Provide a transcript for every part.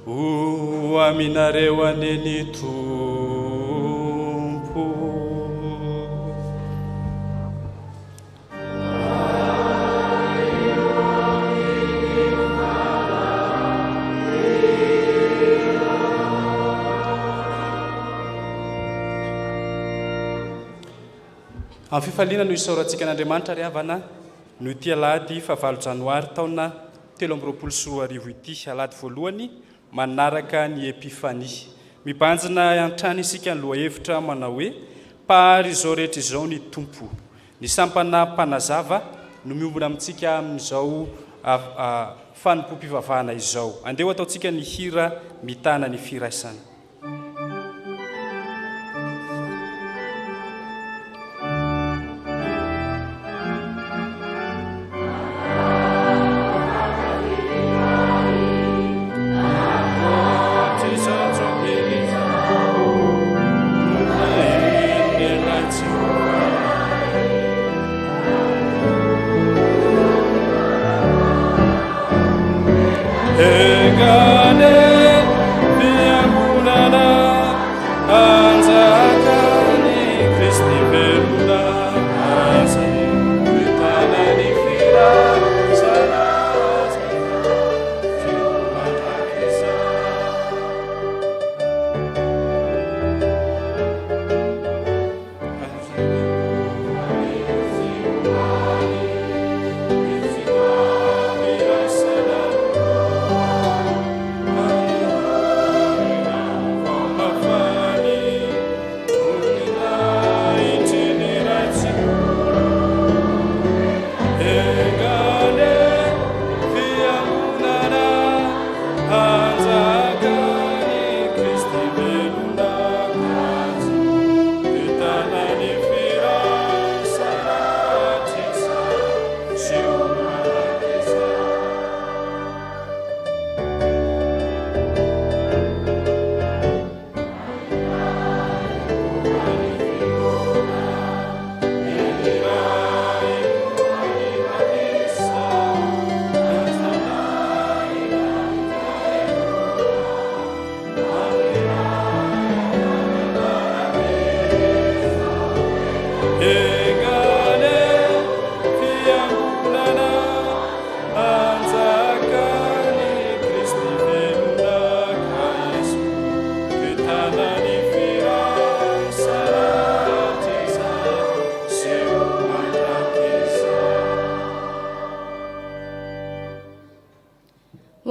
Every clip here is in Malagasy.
ho aminareo aneny Tompo. Amin'ny fifaliana no isaorantsika n'Andriamanitra ry havana no ity alahady fa 9 janoary taona 2024 ity, alahady voalohany manaraka ny Epifania. Mibanjina antrany isika ny lohahevitra manao hoe pary izao rehetra izao ny Tompo. Ny sampana mpanazava no miombona amintsika amin'izao Fanompoam-pivavahana izao. Andeha ataontsika ny hira mitana ny firaisana.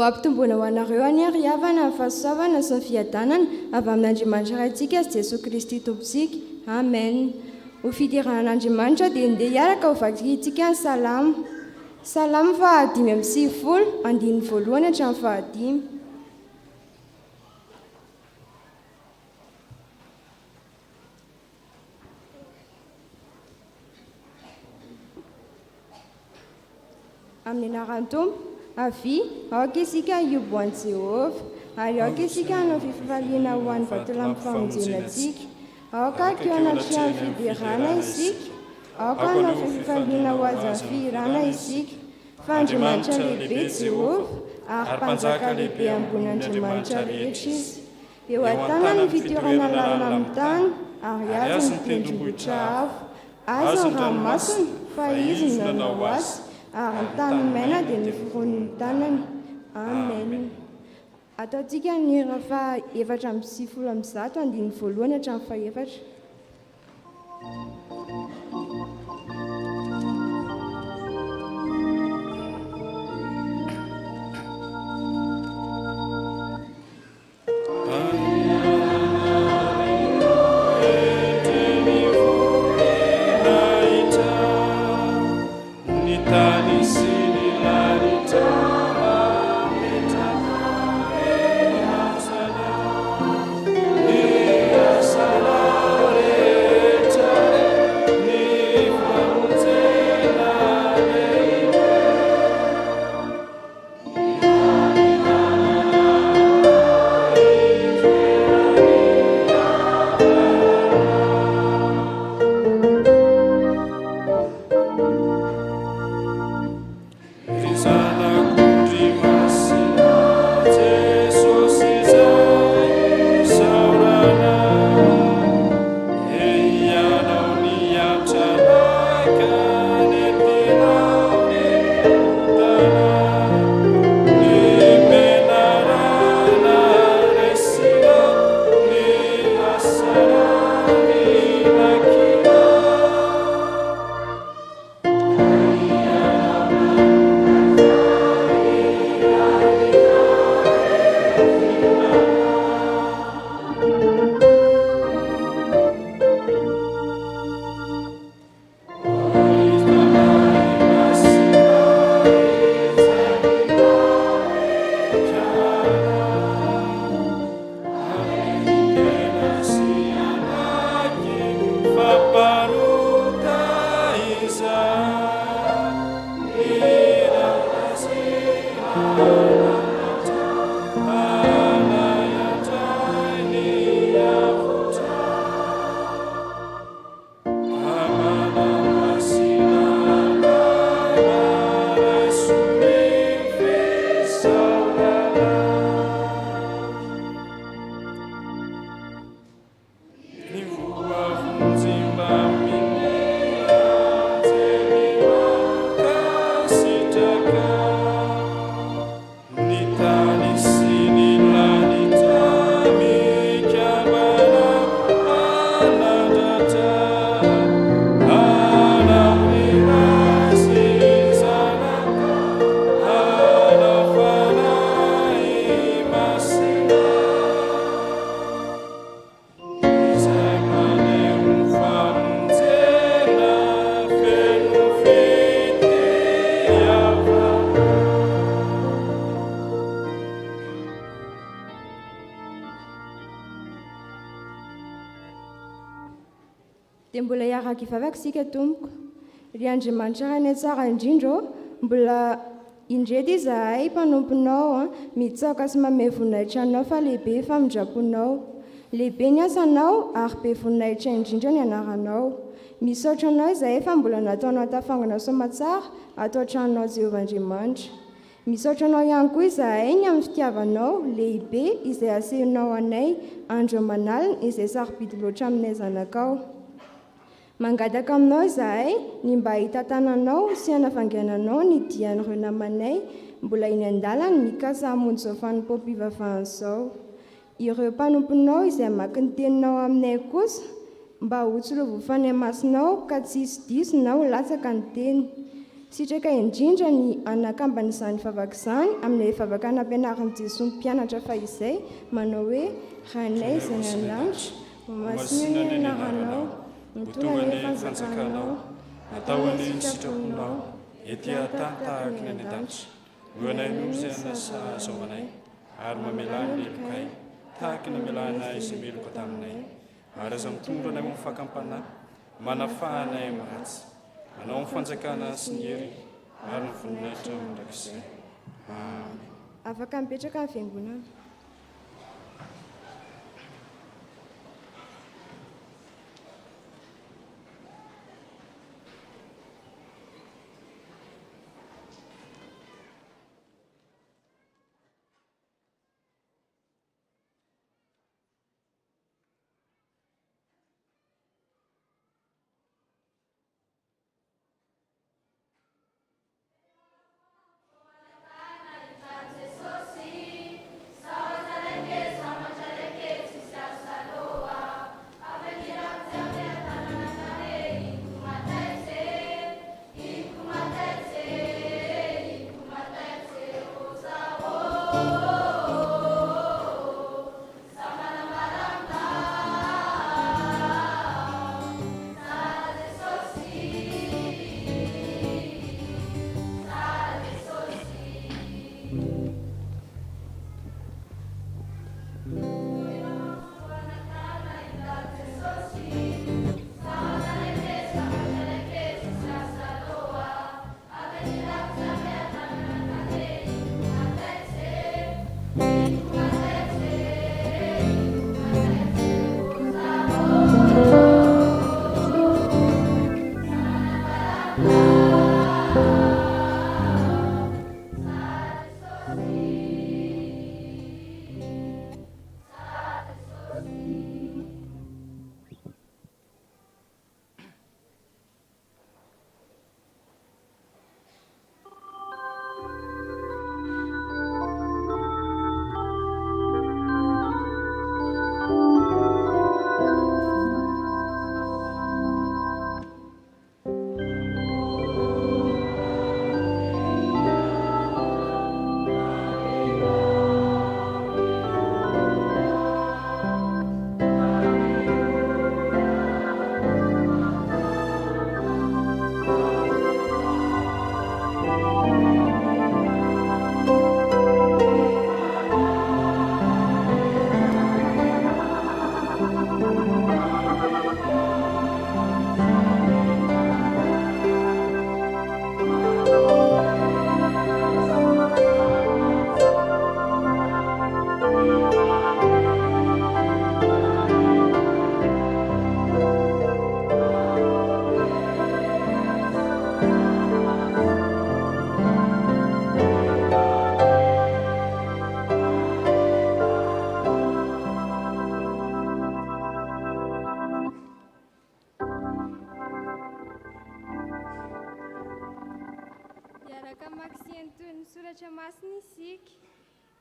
Ampitomboana ho anareo any ary havana ny fahasoavana sy ny fiadanana avy amin'Andriamanitra raintsika Jesosy Kristy Tompontsika. Amen. Ho fidirana an'Andriamanitra dia ndeha hiaraka ho vakiantsika ny salamo. Salamo 580, andiny voalohany hatramin'ny 5. Amin'ny anaran'ny Tompo, avy aoka isika ioboan'i Jehovah, ary aoka isika hanao fifaliana ho an'ny vatolampy famonjenantsika. Aoka keo anaty trano fidirana isika, aoka hanao fifaliana ho azy amin'ny firana isika. Fa Andriamanitra lehibe Jehovah, ary mpanjaka lehibe ambon'Andriamanitra rehetra izy. Eo an-tany ny fitorana lalina amin'ny tany, ary azy ny tendrombohitra avo. Aza ny ranomasina, fa izy ny nanao azy, ary ny tany maina dia ny foron'ny tanany. Amen. Ataontsika ny hira 770, andiny voalohany hatramin'ny 9. Sana dia mbola hiaraka hivavaka isika tompoko. Ry Andriamanitra rany tsara indrindra, mbola indreto izahay mpanomponao mitsaoka sy manome voninahitra anao fa lehibe famindraponao. Lehibe ny asanao ary be voninahitra indrindra ny anaranao. Misaotra anao izahay fa mbola nataonao tafangana soamatsara ato an-tranonao Jehovah-Andriamanitra. Misaotra anao ihany koa izahay ny amin'ny fitiavanao lehibe izay asehonao anay andro aman'alina izay sarobidy loatra aminay zanakao. Mangataka aminao izahay ny mba hitantananao sy hanavangananao ny dian'ireo namanay mbola eny an-dalana mikasa hamonjy izao Fanompoam-pivavahana izao. Ireo mpanomponao izay mamaky ny teninao aminay kosa mba ho tsilovofany masinao ka tsy hisy diso na ho latsaka ny teny. Sitraka indrindra ny anakamban'izany vavaka izany amin'ny vavaka nampianarin'i Jesosy ny mpianatra fa izay manao hoe ranay izay ny an-danitra mamasina ny anaranao mitonga ny fanjakanao atao ny sitraponao ety an-tany tahaka ny any an-danitra. Loanay no izay anasazaomanay ary mamelany melokay tahaka ny amelana izay meloka taminay ary aza mitondra anay amin'ny fakampanahy manafahanay amin'ny ratsy manao amin'ny fanjakana sy ny hery ary ny voninahitra mandrakizay. Amen. Afaka mipetraka amin'ny fiangonana.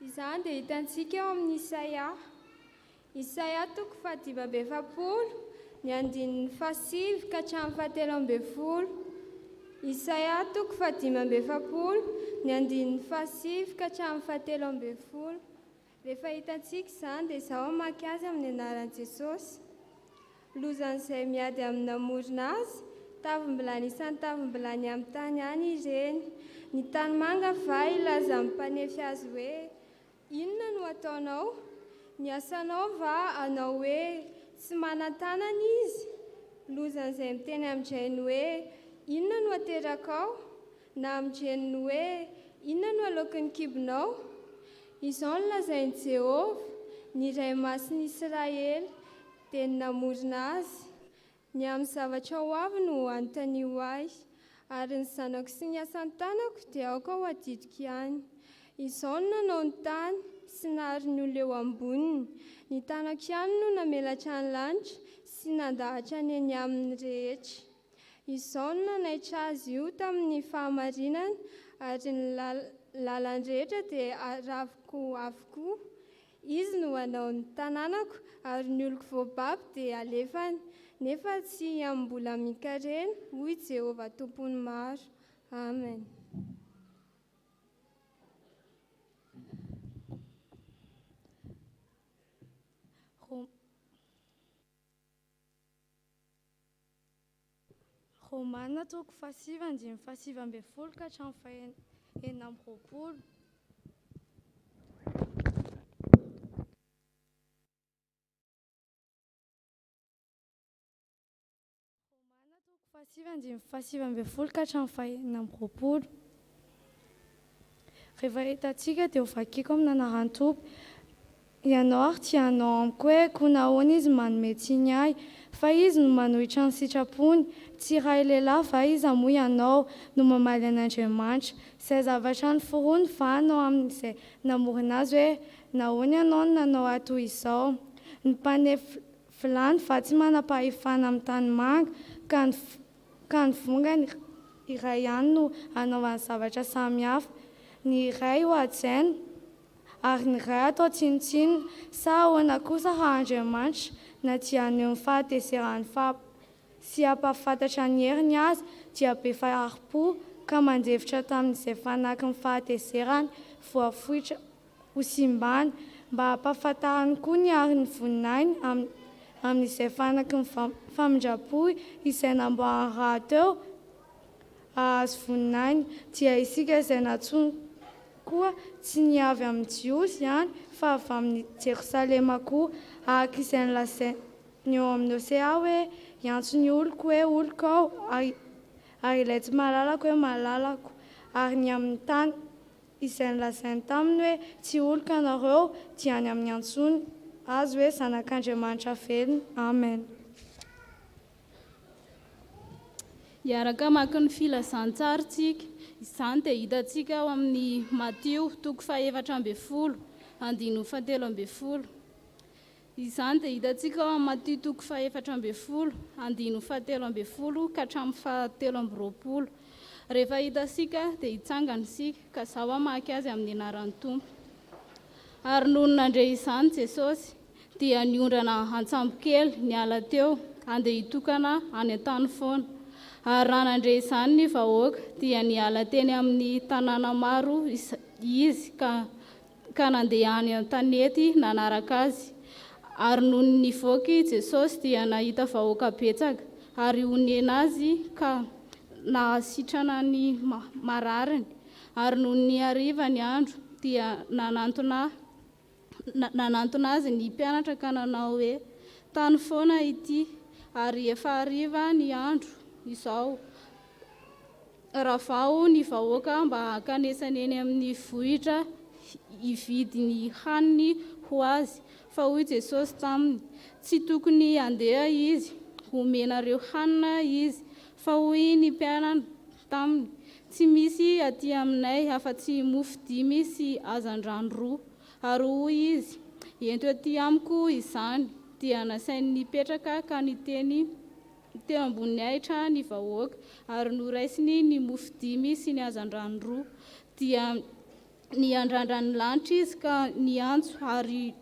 Izany dia hitantsika eo amin'ny Isaia toko 5:20 ny andininy 7 ka hatramin'ny 7:10. Isaia toko 5:20 ny andininy 7 ka hatramin'ny 7:10. Rehefa hitantsika izany dia izao mamaky azy amin'ny anaran'i Jesosy. Lozan'izay miady amin'ny namorona azy, tavim-bilany isan'ny tavim-bilany amin'ny tany any ireny. Ny tany manga va ilaza amin'ny mpanefy azy hoe inona no ataonao? Ny asanao va anao hoe tsy manan-tanana izy? izay miteny amin'izay hoe inona no ateraka ao na amin'izay hoe inona no alokin'ny kibonao. Izao no lazain'i Jehovah, ny iray masin'ny Israely, dia namorona azy. Ny amin'ny zavatra ho avy no anontanio ahy, ary ny zanako sy ny asan'ny tanako dia aoka ho adidiko ihany. Izao no nanao ny tany sy nahary ny olona eo amboniny. Ny tanako ihany no namelatra ny lanitra sy nandahatra ny eny amin'ny rehetra. Izao no nanaitra azy io tamin'ny fahamarinana, ary ny lalany rehetra dia araviko avokoa. Izy no hanao ny tanànako, ary ny oloko voababo dia alefany, nefa tsy ambola mikarena, hoy Jehovah tompony maro. Amen. Romana toko 7:7-8 ka hatramin'ny 9:9. Rehefa hitantsika dia ho vakiako amin'ny anaran'ny Tompo. Ianao ary tianao amiko hoe koa nahoana izy manome tsiny ahy, fa izy no manohitra ny sitrapony. Tsy iray lehilahy va iza moa ianao no mamaly an'Andriamanitra, izay zavatra noforony va anao amin'izay namorona azy hoe nahoana ianao no nanao ato izao. Ny mpaneho vilany va tsy manam-pahefana amin'ny tanimanga, ka ny vongany iray ihany no anaovany zavatra samihafa. Ny iray ho hajaina ary ny iray atao tsinotsinona. Sa ahoana kosa raha Andriamanitra na dia aneo ny fahatezerany sy hampafantatra ny heriny azy dia be faharipo, ka mandevitra tamin'izay fanaky ny fahatezerany voafoitra ho simbany, mba hampafantarany koa ny ariny voninainy amin'izay fanaky ny famindrapo izay namboariny raha teo ahazo voninainy. Dia isika izay natsoina koa tsy ny avy amin'ny Jiosy ihany, fa avy amin'ny Jerosalema koa, araka izay nolazainy eo amin'ny Osea hoe hiantso ny oloko hoe oloko aho, ary ilay tsy malalako hoe malalako, ary ny amin'ny tany izay nolazainy taminy hoe tsy oloko anareo dia any amin'ny antsony azy hoe zanak'Andriamanitra velona. Amen. Iaraka maka ny filazantsara tsika, izany dia hitantsika ao amin'ny Matio toko 7:10, 7:11. Izany dia hitantsika ao amin'ny Matio toko 7:10, 7:11 ka hatramin'ny 7:20. Rehefa hitasika dia hitsangana isika, ka zaho hamaky azy amin'ny anaran'ny Tompo. Ary noho nandre izany Jesosy dia niondrana antsambo kely niala teo, andeha hitokana any an-tany foana. Ary raha nandre izany ny vahoaka dia niala teny amin'ny tanàna maro izy ka nandeha any an-tanety nanaraka azy. Ary noho nivoaka Jesosy dia nahita vahoaka betsaka, ary onena azy ka nahasitrana ny marariny. Ary noho ny hariva ny andro dia nanantona azy ny mpianatra ka nanao hoe tany foana ity, ary efa hariva ny andro izao. Ravao ny vahoaka mba hakanesany eny amin'ny vohitra hividy ny haniny ho azy. Fa hoy Jesosy taminy, tsy tokony handeha izy homenareo hanina izy. Fa hoy ny mpianatra taminy, tsy misy aty aminay afa-tsy mofo 5 sy hazan-drano 2. Ary hoy izy, ento aty amiko izany. Dia nasainy nipetraka ka niteny teo ambony ahitra ny vahoaka, ary noraisiny ny mofo 5 sy ny hazan-drano 2. Dia niandrandrany lanitra izy ka niantso, ary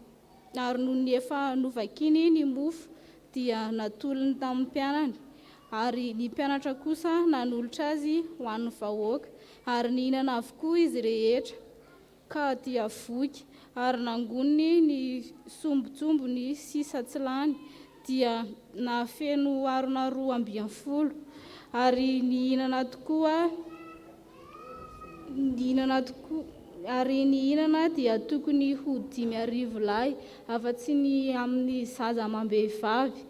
noho ny efa novakiny ny mofo dia natolony tamin'ny mpianany. Ary ny mpianatra kosa nanolotra azy ho an'ny vahoaka, ary nihinana avokoa izy rehetra ka dia voky, ary nangoniny ny sombotsombony sy satsilany dia nahafeno arona 12. Ary nihinana dia tokony ho 5,000 lahy, afa-tsy ny amin'ny zaza amam-behivavy.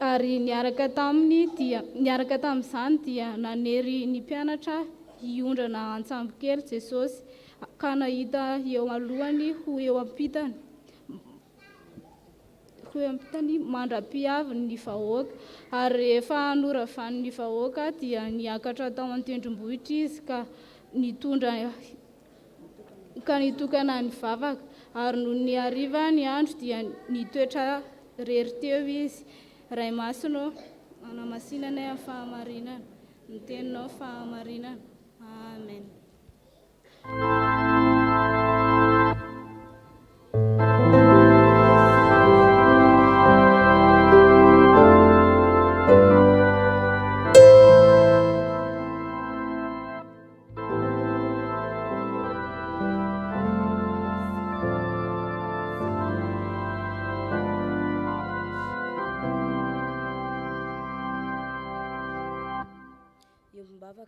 Ary niaraka tamin'izany dia nanery ny mpianatra hiondrana antsambo kely Jesosy ka nahita eo alohany ho eo ampitany mandra-piaviny ny vahoaka. Ary rehefa noravan'ny vahoaka dia niakatra tao an-tendrombohitra izy ka nitokana ny vavaka. Ary no ny hariva ny andro dia nitoetra rery teo izy. Ray Masino, anamasinanay amin'ny fahamarinana, ny teninao fahamarinana. Amen.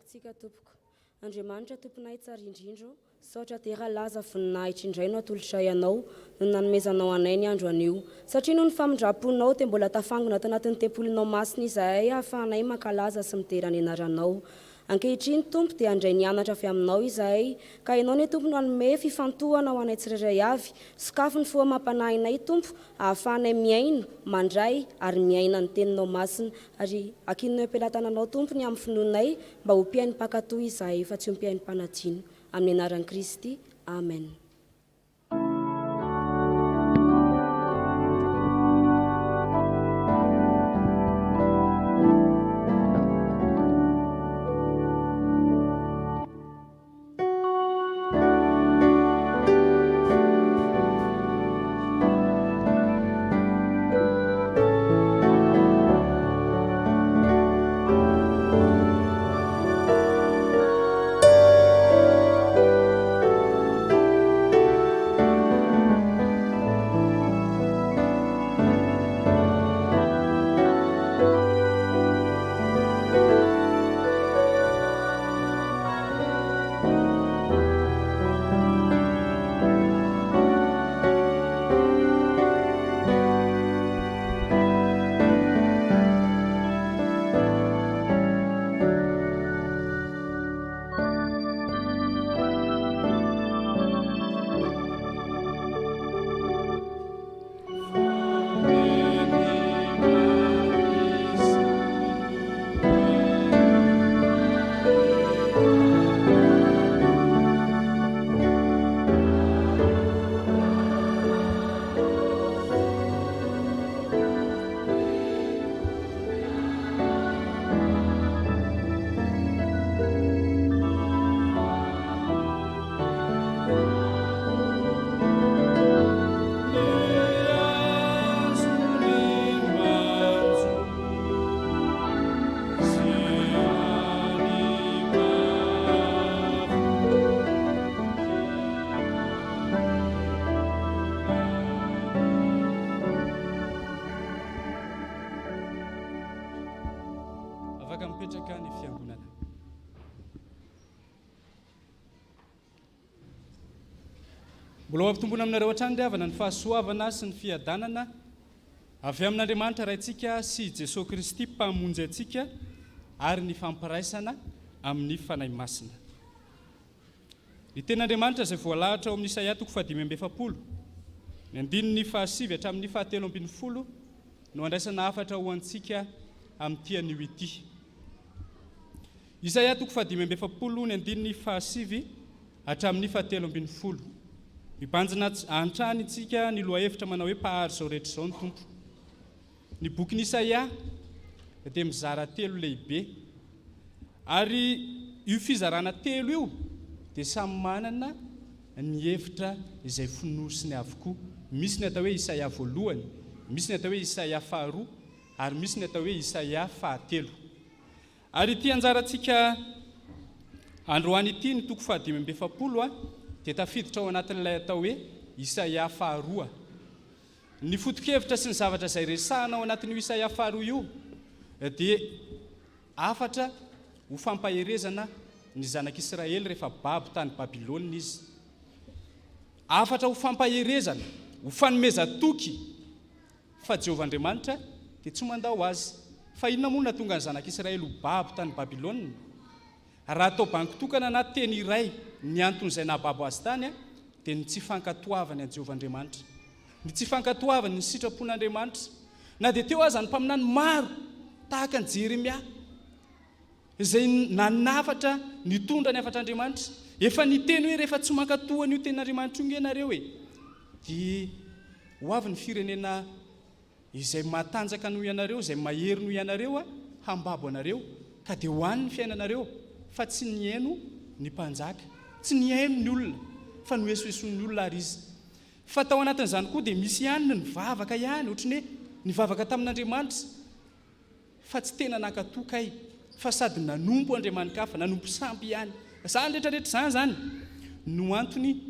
Tsika tompoko Andriamanitra tomponay tsara indrindro, saotra tera laza voninahitra indray no atolotra ianao no nanomezanao anay ny andro anio, satria no ny famindram-ponao te mbola tafangona tao anatin'ny tempolinao masina izahay ahafahanay mankalaza sy midera ny anaranao. Ankehitriny tompo dia andray nianatra avy aminao izahay, ka ianao ny tompo no hanome fifantohana ho anay tsirairay avy, sokafo ny foa mampanahinay tompo, ahafahanay miaina, mandray ary miaina ny teninao masina, ary akinonay am-pelatananao tompo ny amin'ny finoanay mba ho mpiainy mpakatoy izahay fa tsy ho mpiainy mpanadino. Amin'ny anaran'i Kristy, amen. Mbola mampitombona aminareo hatrany ry havana ny fahasoavana sy ny fiadanana avy amin'Andriamanitra raintsika sy Jesosy Kristy mpamonjy antsika ary ny fampiraisana amin'ny fanahy masina. Ny ten'Andriamanitra izay voalahatra ao amin'ny Isaia 5:20, ny 9:7 hatramin'ny 7:12 no andraisana hafatra ho antsika amin'ity anio ity. Isaia 5:20, ny 9:7 hatramin'ny 7:12. Mibanjina antrany itsika ny lohahevitra manao hoe mpahary izao rehetra izao ny tompo. Ny bokin'i Isaia dia mizara 3 lehibe, ary io fizarana 3 io dia samy manana ny hevitra izay fonosiny avokoa. Misy ny atao hoe Isaia voalohany, misy ny atao hoe Isaia faharoa, ary misy ny atao hoe Isaia fahatelo. Ary ity anjarantsika androany ity ny 5:20 dia tafiditra ao anatin'ilay atao hoe Isaia faharoa. Ny foto-kevitra sy ny zavatra izay resahana ao anatin'io Isaia faharoa io dia afatra ho fampaherezana ny zanak'Israely rehefa babo tany Babilôna izy. Afatra ho fampaherezana, ho fanomeza toky fa Jehovah Andriamanitra dia tsy mandao azy. Fa inona moa natonga ny zanak'Israely ho babo tany Babilôna? Raha atao banki-tokana na teny iray ny anton'izay nababo azy tany dia ny tsy fankatoavany an Jehovahandriamanitra, ny tsy fankatoavany ny sitrapon'Andriamanitra. Na dia teo aza ny mpaminany maro tahaka ny Jeremia izay nanafatra nitondra ny afatr'Andriamanitra, efa niteny hoe rehefa tsy mankatohany io tenin'Andriamanitra io ianareo dia ho avy ny firenena izay matanjaka noho ianareo, izay mahery noho ianareo hambabo anareo, ka dia hoany ny fiainanareo. Fa tsy nihaino ny mpanjaka, tsy nihaino ny olona, fa noesoeson'ny olona ary izy. Fa tao anatin'izany koa dia misy ihany ny nivavaka ihany, ohatrany hoe nivavaka tamin'Andriamanitra fa tsy tena nankatokay, fa sady nanompo Andriamanitra hafa, nanompo sampy ihany. Zany rehetrarehetra zany no antony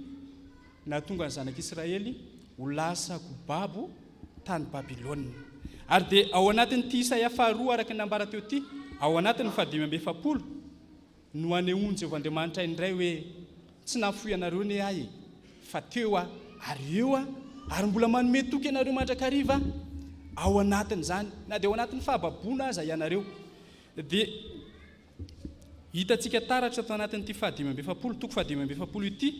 natonga ny zanak'Israely ho lasa babo tany Babilôna. Ary dia ao anatin'ity Isaia 2 araka ny nambara teo ty, ao anatin'ny 570 no anehoany Jehovahandriamanitra indray hoe tsy nafoy anareo ne ahy, fa teo ary eo ary mbola manome toky ianareo mandrakariva ao anatin'izany, na dia ao anatin'ny fahababona aza ianareo. Dia hitantsika taratra tao anatin'ity 570 toko 570 ity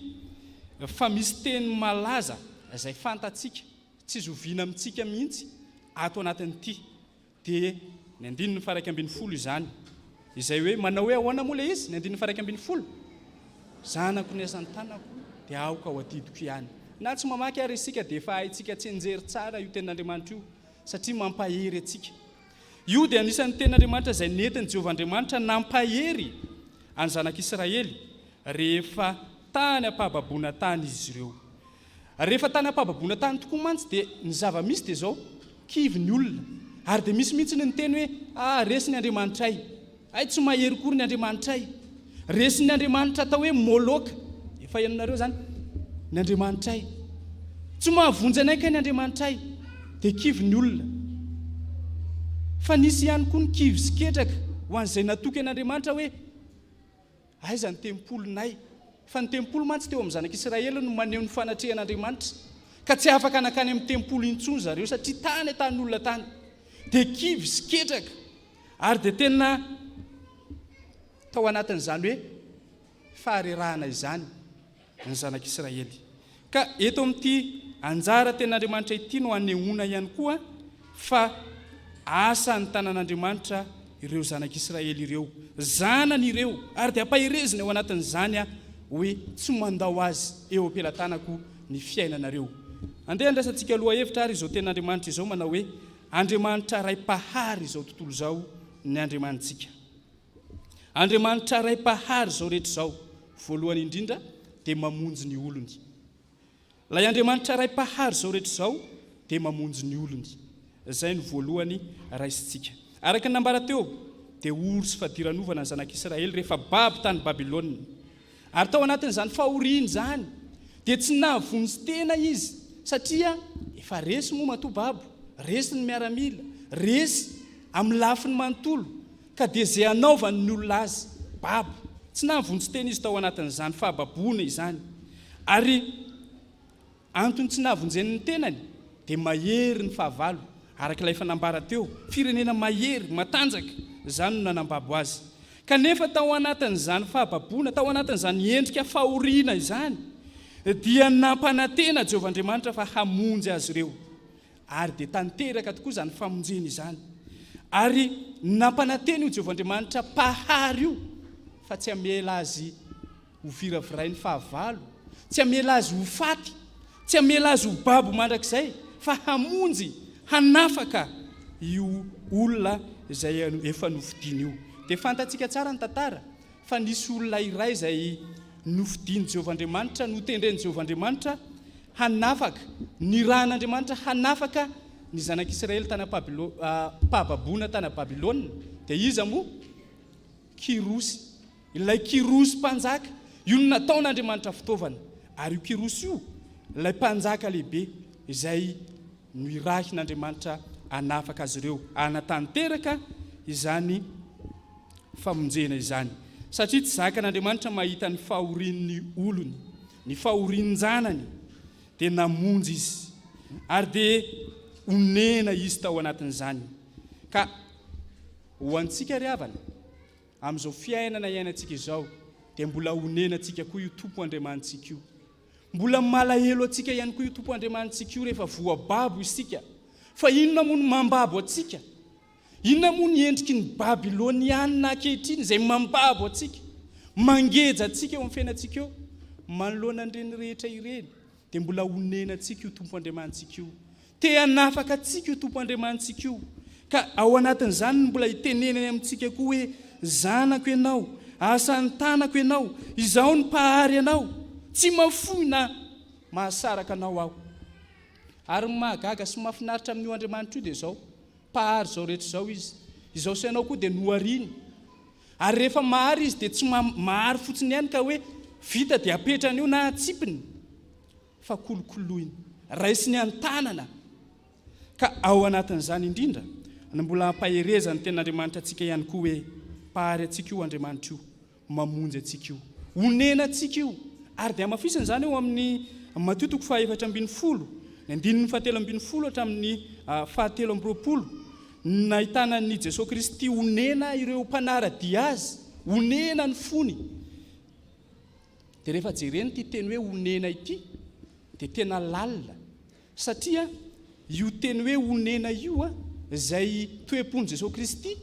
fa misy teny malaza izay fantatsika tsy zoviana amintsika mihitsy ato anatin'ity. Dia ny 1:140 izany izay hoe manao hoe ahoana moa ilay izy? Ny 1:140 zanako ny asan'ny tanako dia aoka ao atidiko ihany. Na tsy mamaky ary isika dia efa haintsika tsy enjery tsara io tenin'Andriamanitra io satria mampahery atsika. Io dia anisan'ny tenin'Andriamanitra izay nentin'ny Jehovahandriamanitra nampahery any zanak'Israely rehefa tany ampahababona tany izy ireo. Rehefa tany ampahababona tany tokoa mantsy dia ny zava-misy dia zao kivy ny olona, ary dia misy mihitsy ny teny hoe resy ny Andriamanitray, ay tsy mahery kory ny Andriamanitray, resy ny Andriamanitra atao hoe Moloka, efa ianareo zany ny Andriamanitray, tsy mahavonjy anaiky ny Andriamanitray, dia kivy ny olona. Fa nisy ihany koa ny kivy sy ketraka ho an'izay natoky an'Andriamanitra hoe aiza ny tempolonay, fa ny tempolo mantsy teo amin'ny zanak'Israely no maneho ny fanatrehan'Andriamanitra, ka tsy afaka nakany amin'ny tempolo intsony zareo satria tany tan'olona tany. Dia kivy sy ketraka, ary dia tena tao anatin'izany hoe faharerahana izany ny zanak'Israely. Ka eto amin'ity anjara tenin'Andriamanitra ity no anehoana ihany koa fa asa ny tanan'Andriamanitra ireo zanak'Israely ireo, zanany ireo, ary dia ampahireziny ao anatin'izany hoe tsy mandao azy eo am-pelantanako ny fiainanareo. Andeha andrasantsika aloha hevitra ary izao tenin'Andriamanitra izao manao hoe Andriamanitra ray-pahary izao tontolo izao ny Andriamanitsika. Andriamanitra ray-pahary izao rehetra izao, voalohany indrindra dia mamonjy ny olony. Ilay Andriamanitra ray-pahary izao rehetra izao dia mamonjy ny olony. Izay ny voalohany raisintsika. Araka ny nambara teo dia oro sy fahadiran'ovana ny zanak'Israely rehefa babo tany Babilôna. Ary tao anatin'izany fahoriana izany dia tsy nahavonjy tena izy satria efa resy moa matoa babo, resy ny miaramila, resy amin'ny lafiny manontolo, ka dia izay anaovany ny olona azy babo, tsy nahavonjy tena izy tao anatin'izany fahababona izany. Ary antony tsy nahavonjeny ny tenany dia mahery ny fahavalo, araka ilay fanambara teo, firenena mahery matanjaka, izany no nanambabo azy. Kanefa tao anatin'izany fahababona, tao anatin'izany endrika fahoriana izany dia nampanantena Jehovahandriamanitra fa hamonjy azy ireo, ary dia tanteraka tokoa izany famonjeny izany. Ary nampanantena io Jehovahandriamanitra pahary io, fa tsy hamela azy ho viraviray ny fahavalo, tsy hamela azy ho faty, tsy hamela azy ho babo mandrakizay, fa hamonjy, hanafaka io olona izay efa nofidiany io. Dia fantatsika tsara ny tantara fa nisy olona iray izay nofidiany Jehovahandriamanitra, notendreny Jehovahandriamanitra hanafaka ny rahan'Andriamanitra, hanafaka ny zanak'Israely tany pahababona tany Babilôna. Dia iza moa? Kirosy. Ilay kirosy mpanjaka, io no nataon'Andriamanitra fitaovana. Ary io kirosy io, ilay mpanjaka lehibe izay no irahin'Andriamanitra hanafaka azy ireo, anatanteraka izany famonjena izany. Satria tsy zakan'Andriamanitra mahita ny fahorian'ny olony, ny fahorian-janany, dia namonjy izy, ary dia onena izy tao anatin'izany. ka ho antsika ry havana amin'izao fiainana iainantsika izao dia mbola honenantsika koa io tompo andriamanitsika io, mbola malahelo atsika ihany koa io tompo andriamanitsika io rehefa voababo isika. Fa inona moa no mambabo atsika? Inona moa ny endriky ny babiloniana ankehitriny izay mambabo atsika, mangeja atsika eo amin'ny fiainantsika eo? Manoloana an'ireny rehetra ireny dia mbola honenantsika io tompo andriamanitsika io, te hanafaka atsika io tompo andriamanitsika io. Ka ao anatin'izany no mbola hitenenany amintsika koa hoe zanako ianao, asany tanako ianao, izaho ny mpahary anao, tsy mafoy na mahasaraka anao aho. Ary mahagaga sy mahafinaritra amin'io Andriamanitra io dia izao mpahary izao rehetra izao izy, izao sainao koa dia nohariny. Ary rehefa mahary izy dia tsy mahary fotsiny ihany ka hoe vita dia apetrany io na atsipiny, fa kolokoloiny, raisiny an-tanana. Ka ao anatin'izany indrindra no mbola hampaherezany ten'Andriamanitra antsika ihany koa hoe pahary atsika io Andriamanitra io, mamonjy atsika io, honena atsika io. Ary dia mafisany izany eo amin'ny Mateo 4:7, 7:20 hatramin'ny 7:20 nahitana ny Jesosy Kristy honena ireo mpanaradia azy, honena ny fony. Dia rehefa jereny ity teny hoe honena ity dia tena lalina, satria io teny hoe honena io izay toe-pony Jesosy Kristy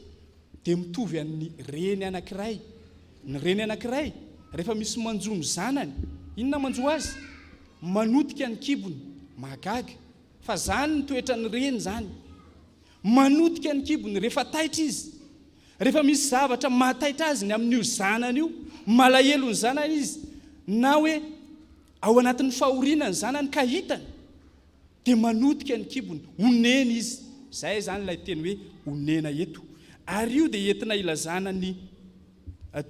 dia mitovy amin'ny reny anankiray. Ny reny anankiray rehefa misy manjo ny zanany, inona manjo azy? Manotika ny kibony, mahagaga. Fa zany ny toetra ny reny zany, manotika ny kibony rehefa taitra izy. Rehefa misy zavatra mahataitra azy ny amin'io zanany io, malahelo ny zanany izy, na hoe ao anatin'ny fahoriana ny zanany ka hitany, dia manotika ny kibony, honena izy. Zay zany ilay teny hoe honena eto. Ary io dia entina ilazana ny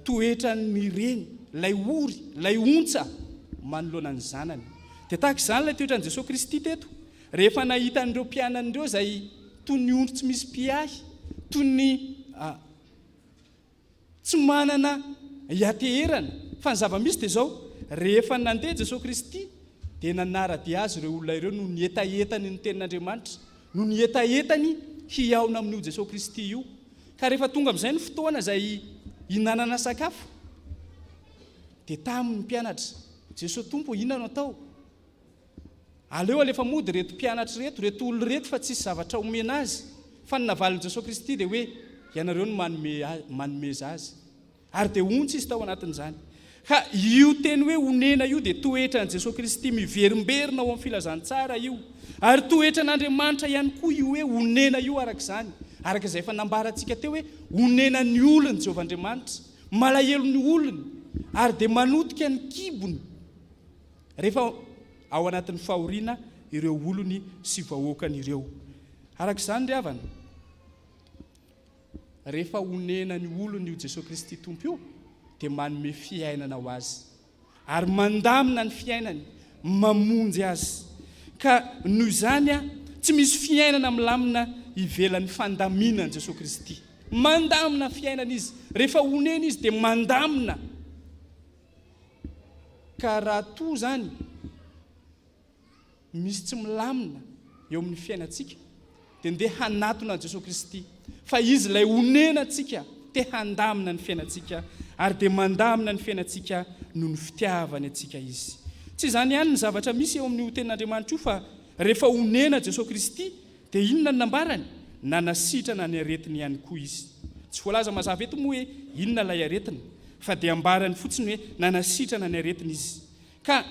toetra ny reny, lay ory, lay ontsa manoloana ny zanany. Dia tahaka izany ilay toetra ny Jesosy Kristy teto. Rehefa nahita an'ireo mpianan'ireo izay toy ny ondry tsy misy mpiahy, toy ny tsy manana hiateherana, fa ny zava-misy dia izao, rehefa nandeha Jesosy Kristy dia nanaradia azy ireo olona ireo no nietaetany ny tenin'Andriamanitra, no nietaetany hiaona amin'io Jesosy Kristy io. Ka rehefa tonga amin'izay ny fotoana izay hinanana sakafo, dia tamin'ny mpianatra, Jesosy Tompo, inona no atao? Aleo alefa mody reto mpianatra reto, reto olo reto fa tsisy zavatra omena azy. Fa ny navalin'i Jesosy Kristy dia hoe ianareo no manomeza azy. Ary dia ontsy izy tao anatin'izany. Ka io teny hoe honena io dia toetra ny Jesosy Kristy miverimberina ao amin'ny filazantsara io. Ary toetra n'Andriamanitra ihany koa io hoe honena io araka izany. Araka izay efa nambarantsika teo hoe honena ny olony Jehovah Andriamanitra, malahelo ny olony, ary dia manotika ny kibony rehefa ao anatin'ny fahoriana ireo olony sy vahoakany ireo. Araka izany ry havana, rehefa honena ny olony io Jesosy Kristy Tompo io dia manome fiainana ho azy, ary mandamina ny fiainany, mamonjy azy. Ka noho izany tsy misy fiainana milamina ivelan'ny fandaminan'i Jesosy Kristy. Mandamina fiainana izy, rehefa honena izy dia mandamina. Ka raha toa zany misy tsy milamina eo amin'ny fiainantsika dia ndeha hanatona Jesosy Kristy. Fa izy ilay honenantsika te handamina ny fiainantsika, ary dia mandamina ny fiainantsika noho ny fitiavany antsika izy. Tsy izany ihany ny zavatra misy eo amin'ny tenin'Andriamanitra io, fa rehefa honena Jesosy Kristy dia inona ny nambarany? Nanasitrana ny aretiny ihany koa izy. Tsy voalaza mazava eto moa hoe inona ilay aretiny, fa dia ambarany fotsiny hoe nanasitrana ny aretiny izy. Ka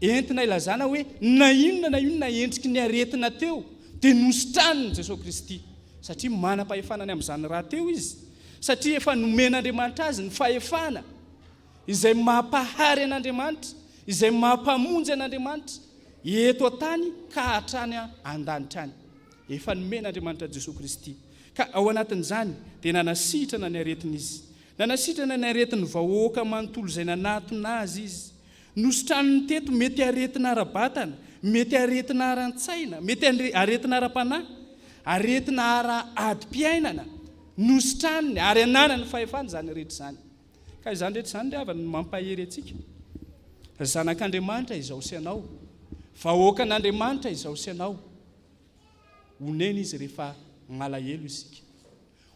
entina ilazana hoe na inona endriky ny aretina teo dia nositraniny Jesosy Kristy, satria manam-pahefanany amin'izany raha teo izy, satria efa nomen'Andriamanitra azy ny fahefana izay mampahary an'Andriamanitra, izay mampamonjy an'Andriamanitra eto an-tany ka hatrany an-danitra any. Efa nomen'Andriamanitra Jesosy Kristy. Ka ao anatin'izany dia nanasitrana ny aretiny izy, nanasitrana ny aretiny vahoaka manontolo izay nanatona azy izy. Nositraniny teto mety aretina ara-batana, mety aretina ara-tsaina, mety aretina ara-panahy, aretina ara-adi-piainana, nositraniny ary ananany fahefana izany rehetra izany. Ka izany rehetra izany ry havana no mampahery antsika. Zanak'Andriamanitra izao sy anao, vahoakan'Andriamanitra izao sy anao. Honena izy rehefa malahelo isika,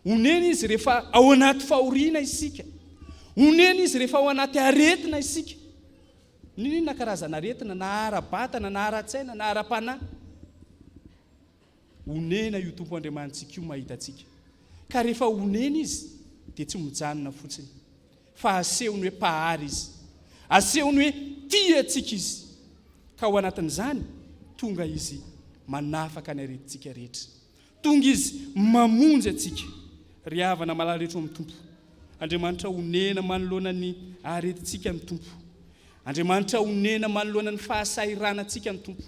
oneny izy rehefa ao anaty fahoriana isika, oneny izy rehefa ao anaty aretina isika. Ninona karazana aretina, na ara-batana, na ara-tsaina, na ara-panahy. Onena io Tompo Andriamanitsika io mahita atsika. Ka rehefa oneny izy dia tsy mijanona fotsiny, fa asehony hoe pahary izy, asehony hoe tia atsika izy. Ka ao anatin'izany tonga izy manafaka ny aretintsika rehetra, tonga izy mamonjy atsika. Ry havana malahatra amin'ny Tompo, Andriamanitra onena manoloana ny aretintsika amin'ny Tompo. Andriamanitra onena manoloana ny fahasahiranantsika ny Tompo.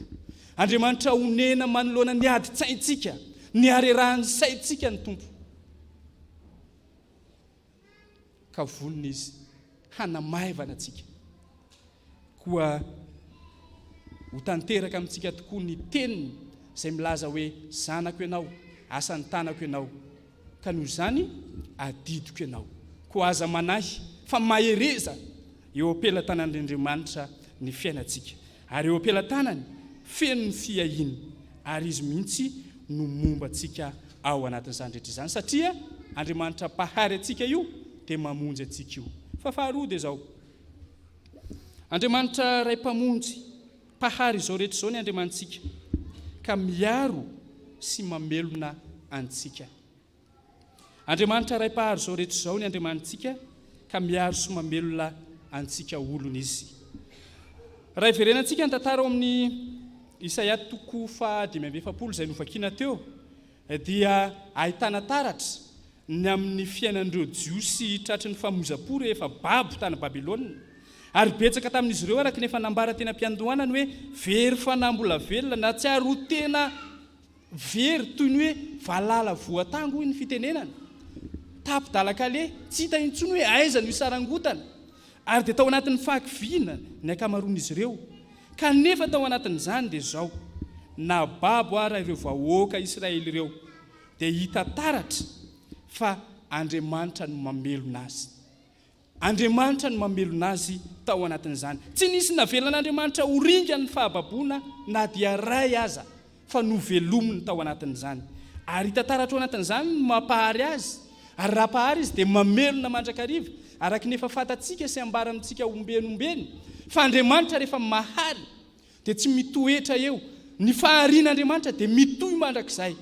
Andriamanitra onena manoloana ny adi-tsaintsika, ny harerahan'ny saintsika ny Tompo. Ka vonona izy hanamaivana atsika, koa ho tanteraka amintsika tokoa ny teniny izay milaza hoe zanako ianao, asany tanako ianao, ka noho izany adidiko ianao. Koa aza manahy fa mahereza eo am-pelatanan'Andriamanitra ny fiainantsika, ary eo am-pelatanany feno ny fiahiny, ary izy mihitsy no momba atsika ao anatin'izany rehetra izany, satria Andriamanitra pahary atsika io dia mamonjy atsika io. Fa faharoa dia izao, Andriamanitra ray mpamonjy pahary izao rehetra izao ny Andriamanitsika, ka miaro sy mamelona antsika. Andriamanitra ray pahary izao rehetra izao ny Andriamanitsika, ka miaro sy mamelona antsika olony izy. Raha iverenantsika ny tantara ao amin'ny Isaia 5:7 izay novakiana teo, dia ahitana taratra ny amin'ny fiainan'ireo jiosy tratry ny famozapo rehefa babo tany Babilôna, ary betsaka tamin'izy ireo araka ny efa nambara tena am-piandohanany hoe very fanambola velona, na tsy ary tena very toy ny hoe valala voatango ny fitenenana, tapidalakale tsy hita intsony hoe aiza no isarangotana, ary dia tao anatin'ny fahakiviana ny akamaroan'izy ireo. Kanefa tao anatin'izany dia izao, na babo ary ireo vahoaka Israely ireo, dia hita taratra fa Andriamanitra no mamelona azy. Andriamanitra no mamelona azy tao anatin'izany. Tsy nisy navelan'Andriamanitra horinga ny fahababoana na dia ray aza, fa novelominy tao anatin'izany. Ary hita taratra ao anatin'izany no mampahary azy, ary raha pahary izy dia mamelona mandrakariva, araka ny efa fantatsika sy ambarantsika ombenombeny. Fa Andriamanitra rehefa mahary dia tsy mitoetra eo, ny faharian'Andriamanitra dia mitohy mandrakizay,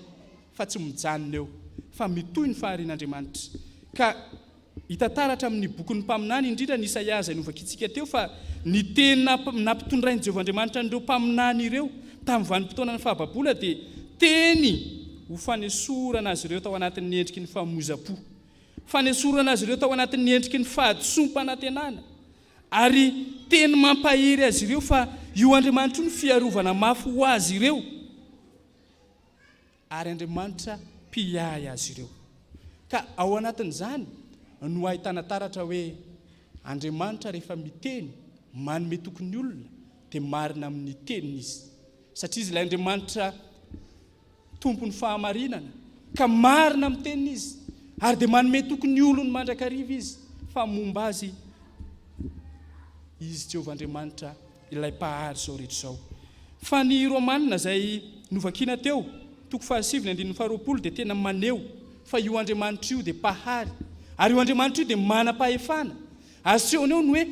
fa tsy mijanona eo, fa mitohy ny faharian'Andriamanitra. Ka hita taratra amin'ny boky ny mpaminany, indrindra ny Isaia izay novakitsika teo, fa ny tena nampitondrain'i Jehovah Andriamanitra n'ireo mpaminany ireo tamin'ny vanim-potoana ny fahababola dia teny ho fanesorana azy ireo tao anatin'ny endriky ny famozapo, fanesorana azy ireo tao anatin'ny endriky ny fahadisom-panantenana, ary teny mampahery azy ireo fa io Andriamanitra io ny fiarovana mafy ho azy ireo, ary Andriamanitra mpiahy azy ireo. Ka ao anatin'izany no ahitana taratra hoe Andriamanitra rehefa miteny manome tokony olona dia marina amin'ny teniny izy, satria izy ilay Andriamanitra tompony fahamarinana, ka marina amin'ny teniny izy, ary dia manome tokony olony mandrakariva izy, fa momba azy izy Jehovah Andriamanitra ilay pahary izao rehetra izao. Fa ny Romanina izay novakiana teo 7:20 dia tena maneho fa io Andriamanitra io dia pahary, ary io Andriamanitra io dia manam-pahefana. Asehony eo ny hoe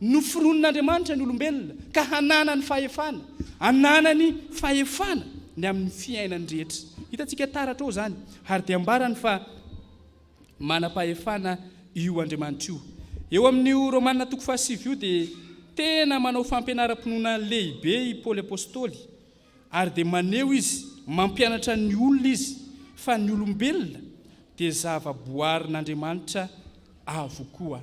noforonon'Andriamanitra ny olombelona ka hanana ny fahefana, hanana ny fahefana ny amin'ny fiainany rehetra. Hitantsika taratra ao izany, ary dia ambarany fa manam-pahefana io Andriamanitra io. Eo amin'io Romanina 7 io dia tena manao fampianaram-pinoana lehibe i Paoly apôstôly, ary dia maneho izy mampianatra ny olona izy fa ny olombelona dia zava-boarin'Andriamanitra avokoa.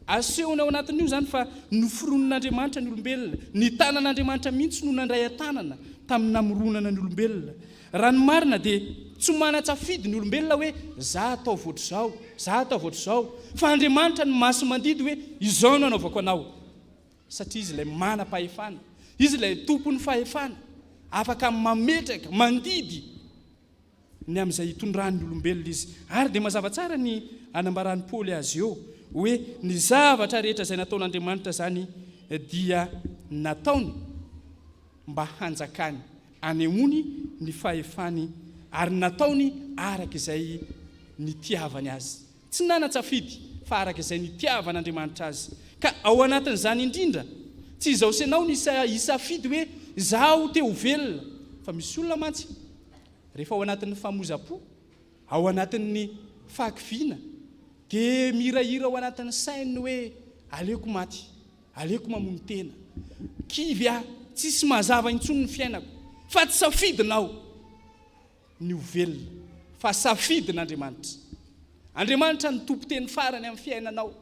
Asehony ao anatin'io izany fa noforonon'Andriamanitra ny olombelona, ny tanan'Andriamanitra mihitsy no nandray an-tanana tamin'ny namoronana ny olombelona. Raha ny marina dia tsy mana-tsafidy ny olombelona hoe za atao voatr'izao, za atao voatr'izao, fa Andriamanitra ny maso mandidy hoe izao no anaovako anao, satria izy ilay manam-pahefana, izy ilay tompony fahefana, afaka mametraka, mandidy ny amin'izay hitondrany olombelona izy. Ary dia mazava tsara ny anambarany Paoly azy eo hoe ny zavatra rehetra izay nataon'Andriamanitra zany dia nataony mba hanjakany, anehoany ny fahefany, ary nataony araka izay nitiavany azy. Tsy nanatsafidy fa araka izay nitiavan'Andriamanitra azy. Ka ao anatin'izany indrindra, tsy izao senao nisafidy hoe zaho te ho velona, fa misy olona mantsy rehefa ao anatin'ny famoza-po, ao anatin'ny fahakiviana, dia mirahira ao anatin'ny sainy hoe aleko maty, aleko mamono tena, kivy tsisy mazava intsony ny fiainako, fa tsy safidinao ny ho velona, fa safidin'Andriamanitra. Andriamanitra ny tompo-teny farany amin'ny fiainanao.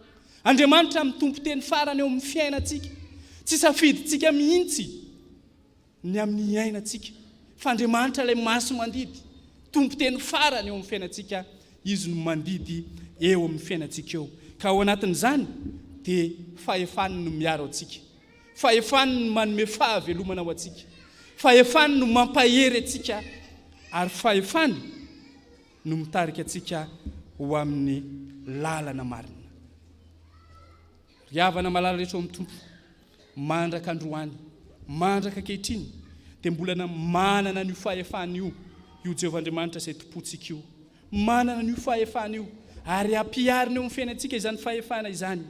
Andriamanitra ny tompo-teny farany eo amin'ny fiainantsika. Tsy safidintsika mihitsy ny amin'ny ainatsika, fa Andriamanitra ilay maso mandidy, tompo-teny farany eo amin'ny fiainantsika, izy no mandidy eo amin'ny fiainantsika eo. Ka ao anatin'izany dia fahefany no miaro antsika, fahefany no manome fahavelomana ao antsika, fahefany no mampahery antsika, ary fahefany no mitarika antsika ho amin'ny lalana marina. Riavana malala rehetra ao amin'ny tompo, mandraka androany, mandraka ankehitriny, dia mbolana manana n'io fahefany io Jehovah-Andriamanitra izay tompontsika io, manana n'io fahefany io, ary ampiariny eo amin'ny fiainantsika izany fahefana izany.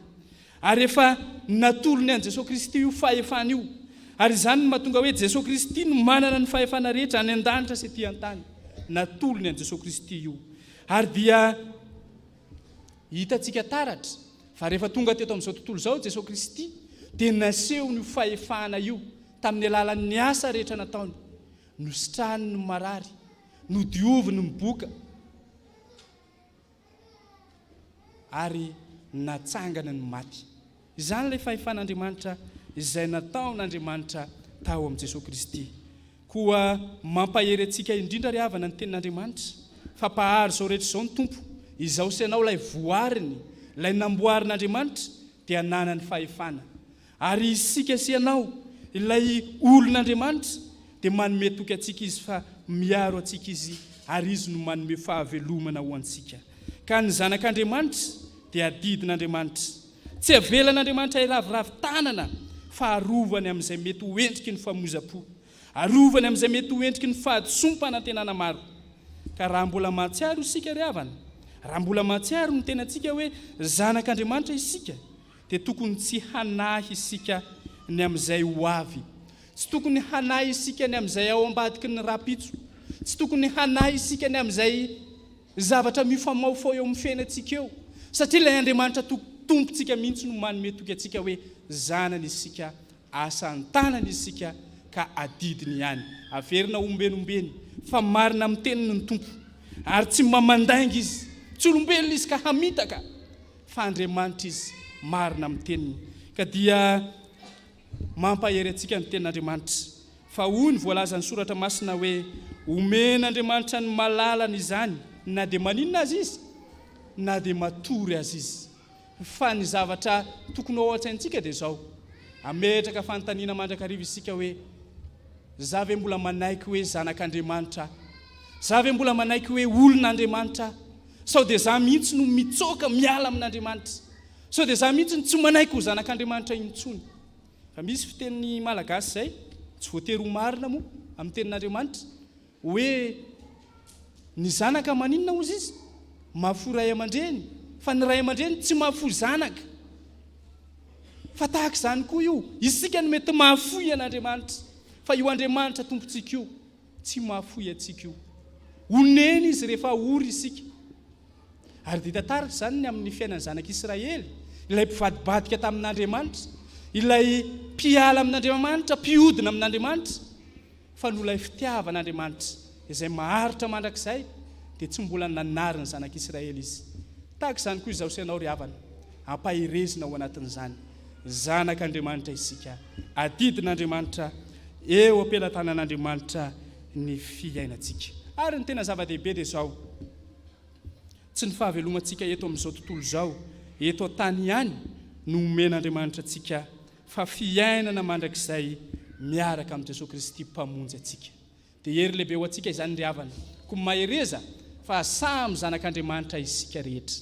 Ary efa natolony an' Jesosy Kristy io fahefana io, ary izany no mahatonga hoe Jesosy Kristy no manana ny fahefana rehetra any an-danitra sy ety an-tany, natolony an' Jesosy Kristy io. Ary dia hitantsika taratra fa rehefa tonga teto amin'izao tontolo izao Jesosy Kristy dia naseho ny fahefana io tamin'ny alalan'ny asa rehetra nataony, nositrahany ny marary, nodioviny ny boka, ary natsangana ny maty. Izany ilay fahefan'Andriamanitra izay nataon'Andriamanitra tao amin'i Jesosy Kristy. Koa mampahery antsika indrindra ry havana ny tenin'Andriamanitra, fa mpahary izao rehetra izao ny tompo, izao senao ilay voariny, ilay namboarin'Andriamanitra dia nanany fahefana. Ary isika sianao ilay olon'Andriamanitra dia manome toky antsika izy, fa miaro antsika izy, ary izy no manome fahavelomana ho antsika. Ka ny zanak'Andriamanitra dia didin'Andriamanitra, tsy avelan'Andriamanitra iraviravy tanana, fa arovany amin'izay mety ho endriky ny famoza-po, arovany amin'izay mety ho endriky ny fahadisom-panantenana maro. Ka raha mbola mahatsiaro isika ry havana, raha mbola mahatsiaro ny tenantsika hoe zanak'Andriamanitra isika, dia tokony tsy hanahy isika ny amin'izay ho avy, tsy tokony hanahy isika ny amin'izay ao ambadiky ny rapitso, tsy tokony hanahy isika ny amin'izay zavatra mifamaofao eo amin'ny fiainantsika eo, satria ilay Andriamanitra tompontsika mihitsy no manome toky antsika hoe zanany isika, asa an-tanany isika, ka adidiny ihany. Averina ombenombeny fa marina amin'ny teniny ny tompo, ary tsy mamandainga izy, tsy olombelona izy ka hamitaka, fa Andriamanitra izy, marina amin'ny teniny. Ka dia mampahery antsika ny tenin'Andriamanitra, fa hoy ny voalaza ny soratra masina hoe omen'Andriamanitra ny malalana izany, na dia maninona azy izy, na dia matory azy izy. Fa ny zavatra tokony ao an-tsaintsika dia izao, ametraka fanontaniana mandrakariva isika hoe za ve mbola manaiky hoe zanak'Andriamanitra, za ve mbola manaiky hoe olon'Andriamanitra, sao dia za mihitsy no mitsoka miala amin'Andriamanitra, sao dia za mihitsy no tsy manaiky ho zanak'Andriamanitra intsony. Fa misy fiteniny malagasy izay, tsy voatery ho marina moa amin'ny tenin'Andriamanitra, hoe ny zanaka maninona ozy izy, mahafo ray aman-dreny, fa ny ray aman-dreny tsy mahafo zanaka. Fa tahaka izany koa io, isika no mety mahafoy an'Andriamanitra, fa io Andriamanitra tompontsika io tsy mahafoy antsika io. Oneny izy rehefa ory isika. Ary dia tantaraka izany ny amin'ny fiainan'ny zanak'Israely, ilay mpivadibadika tamin'Andriamanitra, ilay mpiala amin'Andriamanitra, mpiodina amin'Andriamanitra, fa no ilay fitiavan'Andriamanitra izay maharitra mandrakizay dia tsy mbola nanary ny zanak'Israely izy. Tahaka izany koa izao sianao ry havana, ampahirezina ao anatin'izany, zanak'Andriamanitra isika, adidin'Andriamanitra, eo ampelantanan'Andriamanitra ny fiainantsika. Ary ny tena zava-dehibe dia izao, tsy ny fahavelomantsika eto amin'izao tontolo izao, eto an-tany ihany no omen'Andriamanitra antsika, fa fiainana mandrakizay miaraka amin'ny Jesosy Kristy mpamonjy antsika. Dia hery lehibe ho antsika izany ry havana, koa mahereza fa samy zanak'Andriamanitra isika rehetra,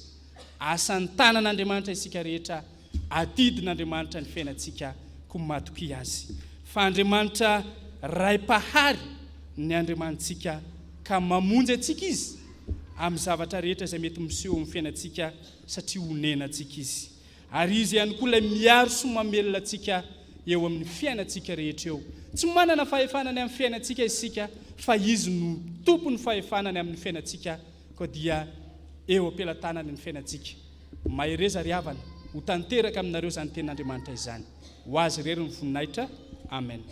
asan'ny tanan'Andriamanitra isika rehetra, adidin'Andriamanitra ny fiainantsika, koa matoky azy. Fa Andriamanitra ray-pahary ny Andriamantsika, ka mamonjy antsika izy amin'ny zavatra rehetra izay mety miseho amin'ny fiainantsika satria honenantsika izy. Ary izy ihany koa ilay miaro sy mamelona antsika eo amin'ny fiainantsika rehetra eo. Tsy manana fahefanany amin'ny fiainantsika isika, fa izy no tompony fahefanany amin'ny fiainantsika, koa dia eo ampelantanany ny fiainantsika. Mahereza ry havana ho tanteraka aminareo izany tenin'Andriamanitra izany. Ho azy irery ny voninahitra. Amen.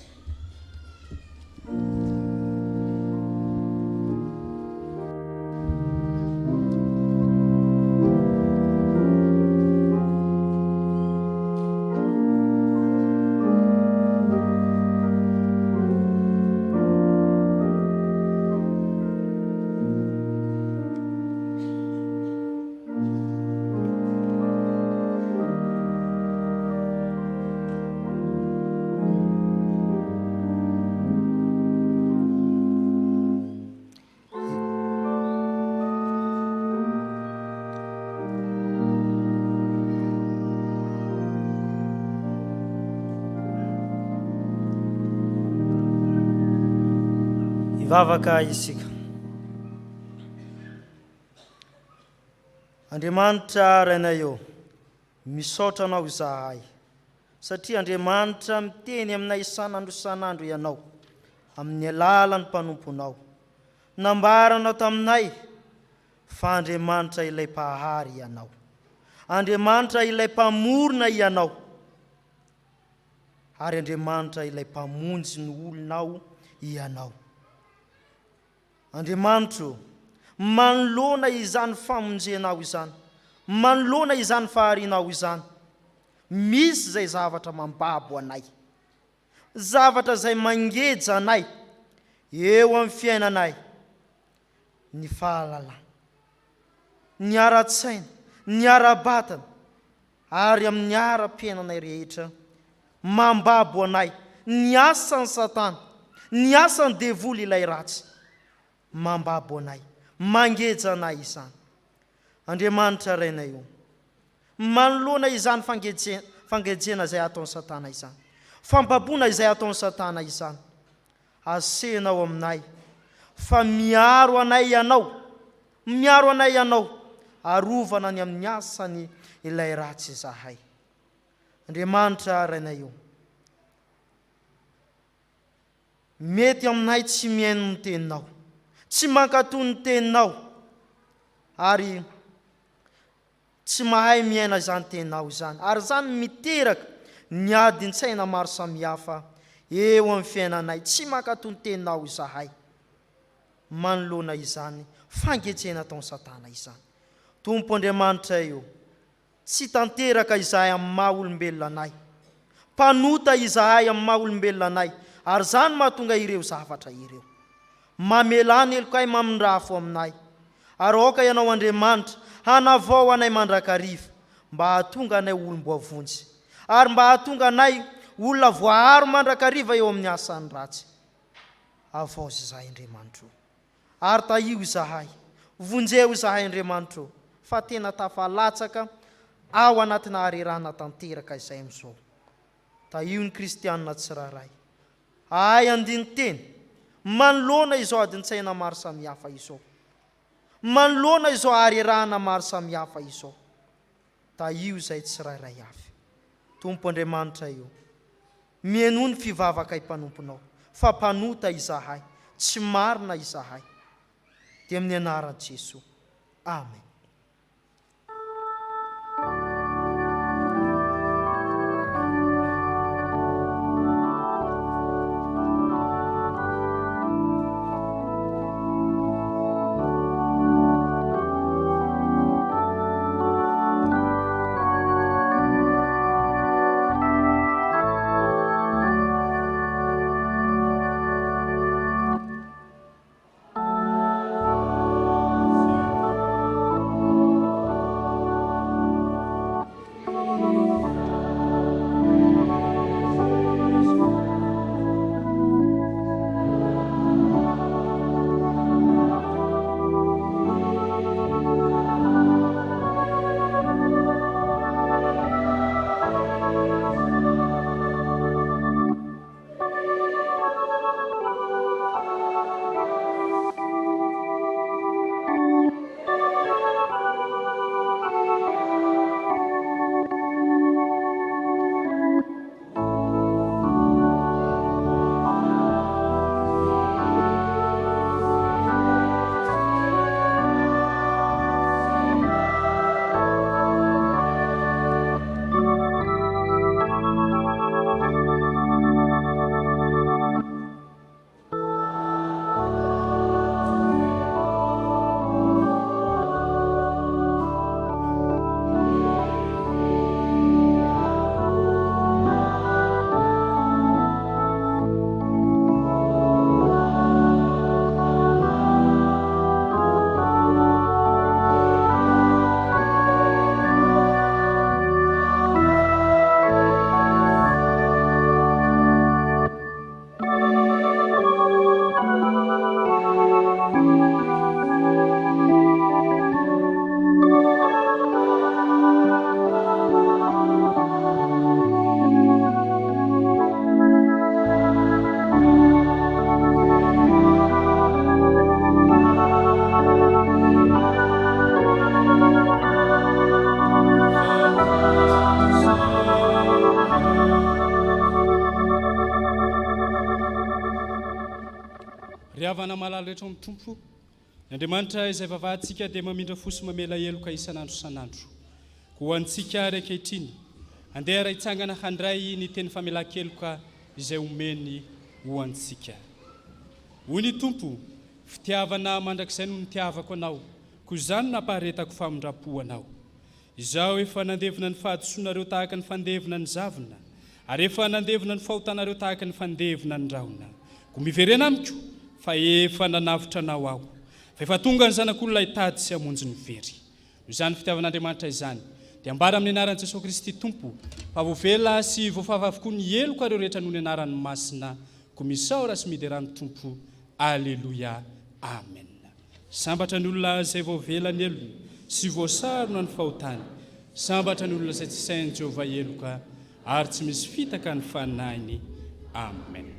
Vavaka isika. Andriamanitra rainay eo, misaotra anao izahay, satria Andriamanitra miteny aminay isan'andro ianao, amin'ny alalan'ny mpanomponao. Nambaranao taminay fa Andriamanitra ilay mpahary ianao, Andriamanitra ilay mpamorona ianao, ary Andriamanitra ilay mpamonjy ny olonao ianao. Andriamanitro, manoloana izany famonjenao izany, manoloana izany faharinao izany, misy izay zavatra mambabo anay, zavatra izay mangeja anay eo amin'ny fiainanay, ny fahalalana, ny ara-tsaina, ny ara-batana, ary amin'ny ara-piainanay rehetra, mambabo anay, ny asan'ny Satana, ny asan'ny devoly ilay ratsy, mambabo anay, mangeja anay izany. Andriamanitra rainay io, manoloana izany fangejena izay ataon'ny Satana izany, fambaboana izay ataon'ny Satana izany, asenao aminay fa miaro anay ianao, arovana ny amin'ny asany ilay ratsy izahay. Andriamanitra rainay io, mety aminay tsy mihaino ny teninao, tsy mankatoy ny teninao, ary tsy mahay miaina izany teninao izany, ary izany miteraka ny adin-tsaina maro samihafa eo amin'ny fiainanay, tsy mankatoy ny teninao izahay. Manoloana izany fangejena ataon'ny Satana izany. Tompo Andriamanitra io, tsy tanteraka izahay amin'ny maha olombelona anay, mpanota izahay amin'ny maha olombelona anay, ary izany mahatonga ireo zavatra ireo. Mamelany elokay mamindrafo aminay, ary aoka ianao Andriamanitra hanavao anay mandrakariva, mba hahatonga anay olom-boavonjy, ary mba hahatonga anay olona voaharo mandrakariva eo amin'ny asany ratsy. Avaozy izahay Andriamanitra, ary taio izahay, vonjeo izahay Andriamanitra, fa tena tafalatsaka ao anatina harerana tanteraka izay amin'izao. Taio ny kristianina tsiraray, ay andiny teny, manoloana izao adin-tsaina maro samihafa izao, manoloana izao harerana maro samihafa izao. Taio izay tsirairay avy. Tompo Andriamanitra io, mihaino ny fivavaka mpanomponao, fa mpanota izahay, tsy marina izahay. Dia amin'ny anaran'i Jesosy. Amen. fitiavana malala rehetra amin'ny tompo ny Andriamanitra izay vavahantsika dia mamindra fosy mamela heloka isan'andro san'andro ko ho antsika ary ankehitriny andeha raitsangana handray ny teny famelan-keloka izay omeny ho antsika. Hoy ny tompo, fitiavana mandrakizay no nitiavako anao, ko izany nampaharetako famindrapo anao. Izaho efa nandevina ny fahadisoanareo tahaka ny fandevina ny zavina, ary efa nandevina ny fahotanareo tahaka ny fandevina ny rahona. Ko miverena amiko fa efa nanavitra anao aho, fa efa tonga ny zanak'olona hitady sy hamonjy ny very. Izany fitiavan'Andriamanitra izany dia ambara amin'ny anaran'i Jesosy Kristy Tompo, fa voavela sy voafava avokoa ny heloka ireo rehetra noho ny anaran'ny Masina, ko misaora sy miderany Tompo. Alleluia, amen. Sambatra ny olona izay voavela ny elony sy voasarona ny fahotany, sambatra ny olona izay tsy sain'i Jehovah heloka ary tsy misy fitaka ny fanahiny. Amen.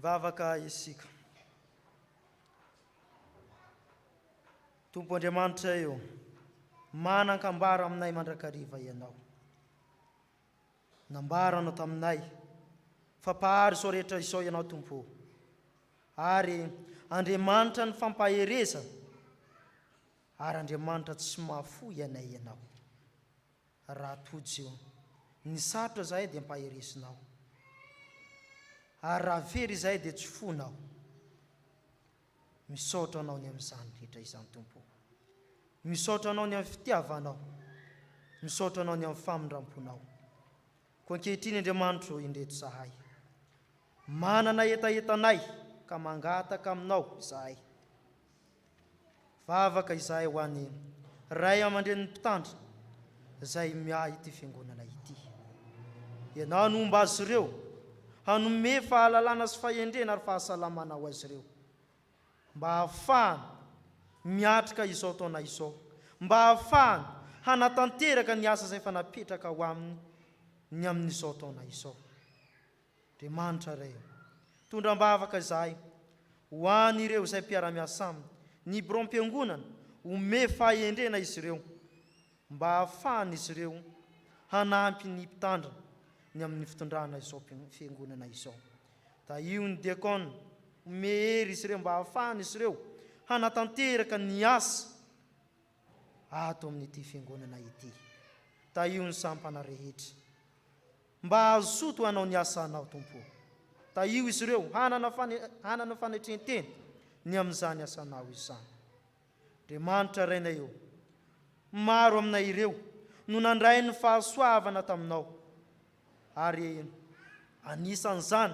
Vavaka isika. Tompo Andriamanitra eo, manan-kambara aminay mandrakariva ianao. Nambara anao taminay, fa pahary sao rehetra isao ianao Tompo. Ary Andriamanitra ny fampahereza, ary Andriamanitra tsy mahafo ianay ianao. Raha tojo eo, ny sarotra zahay dia mpaherezinao. Ary raha very izahay dia tsy fonao. Misaotra anao ny amin'izany rehetra izany Tompo. Misaotra anao ny amin'ny fitiavanao. Misaotra anao ny amin'ny famindramponao. Ko ankehitriny Andriamanitra indreto zahay. Manana etaetanay ka mangataka aminao izahay. Vavaka izahay ho an'ny ray aman-dren'ny mpitandrina izay miahy ity fiangonana ity. Ianao no omba azy ireo, hanome fahalalana sy fahendrena ary fahasalamana ho azy ireo, mba hahafahany miatrika izao taona izao, mba hahafahany hanatanteraka ny asa izay efa napetraka ho aminy ny amin'izao taona izao. Andriamanitra ray, tondram-bavaka izahay ho an'ireo izay mpiara-miasa aminy, ny brom-piangonana, home fahendrena izy ireo, mba hahafahany izy ireo hanampy ny mpitandrina ny amin'ny fitondrana izao fiangonana izao. Da io ny diakona mehery izy ireo mba hahafahany izy ireo hanatanteraka ny asa ato amin'ity fiangonana ity. Da io ny sampana rehetra mba azoto hanao ny asa anao Tompo. Da io izy ireo hanana fanetrentena ny amin'izany asanao izany. Andriamanitra rainay eo, maro aminay ireo no nandray ny fahasoavana taminao, ary anisan'izany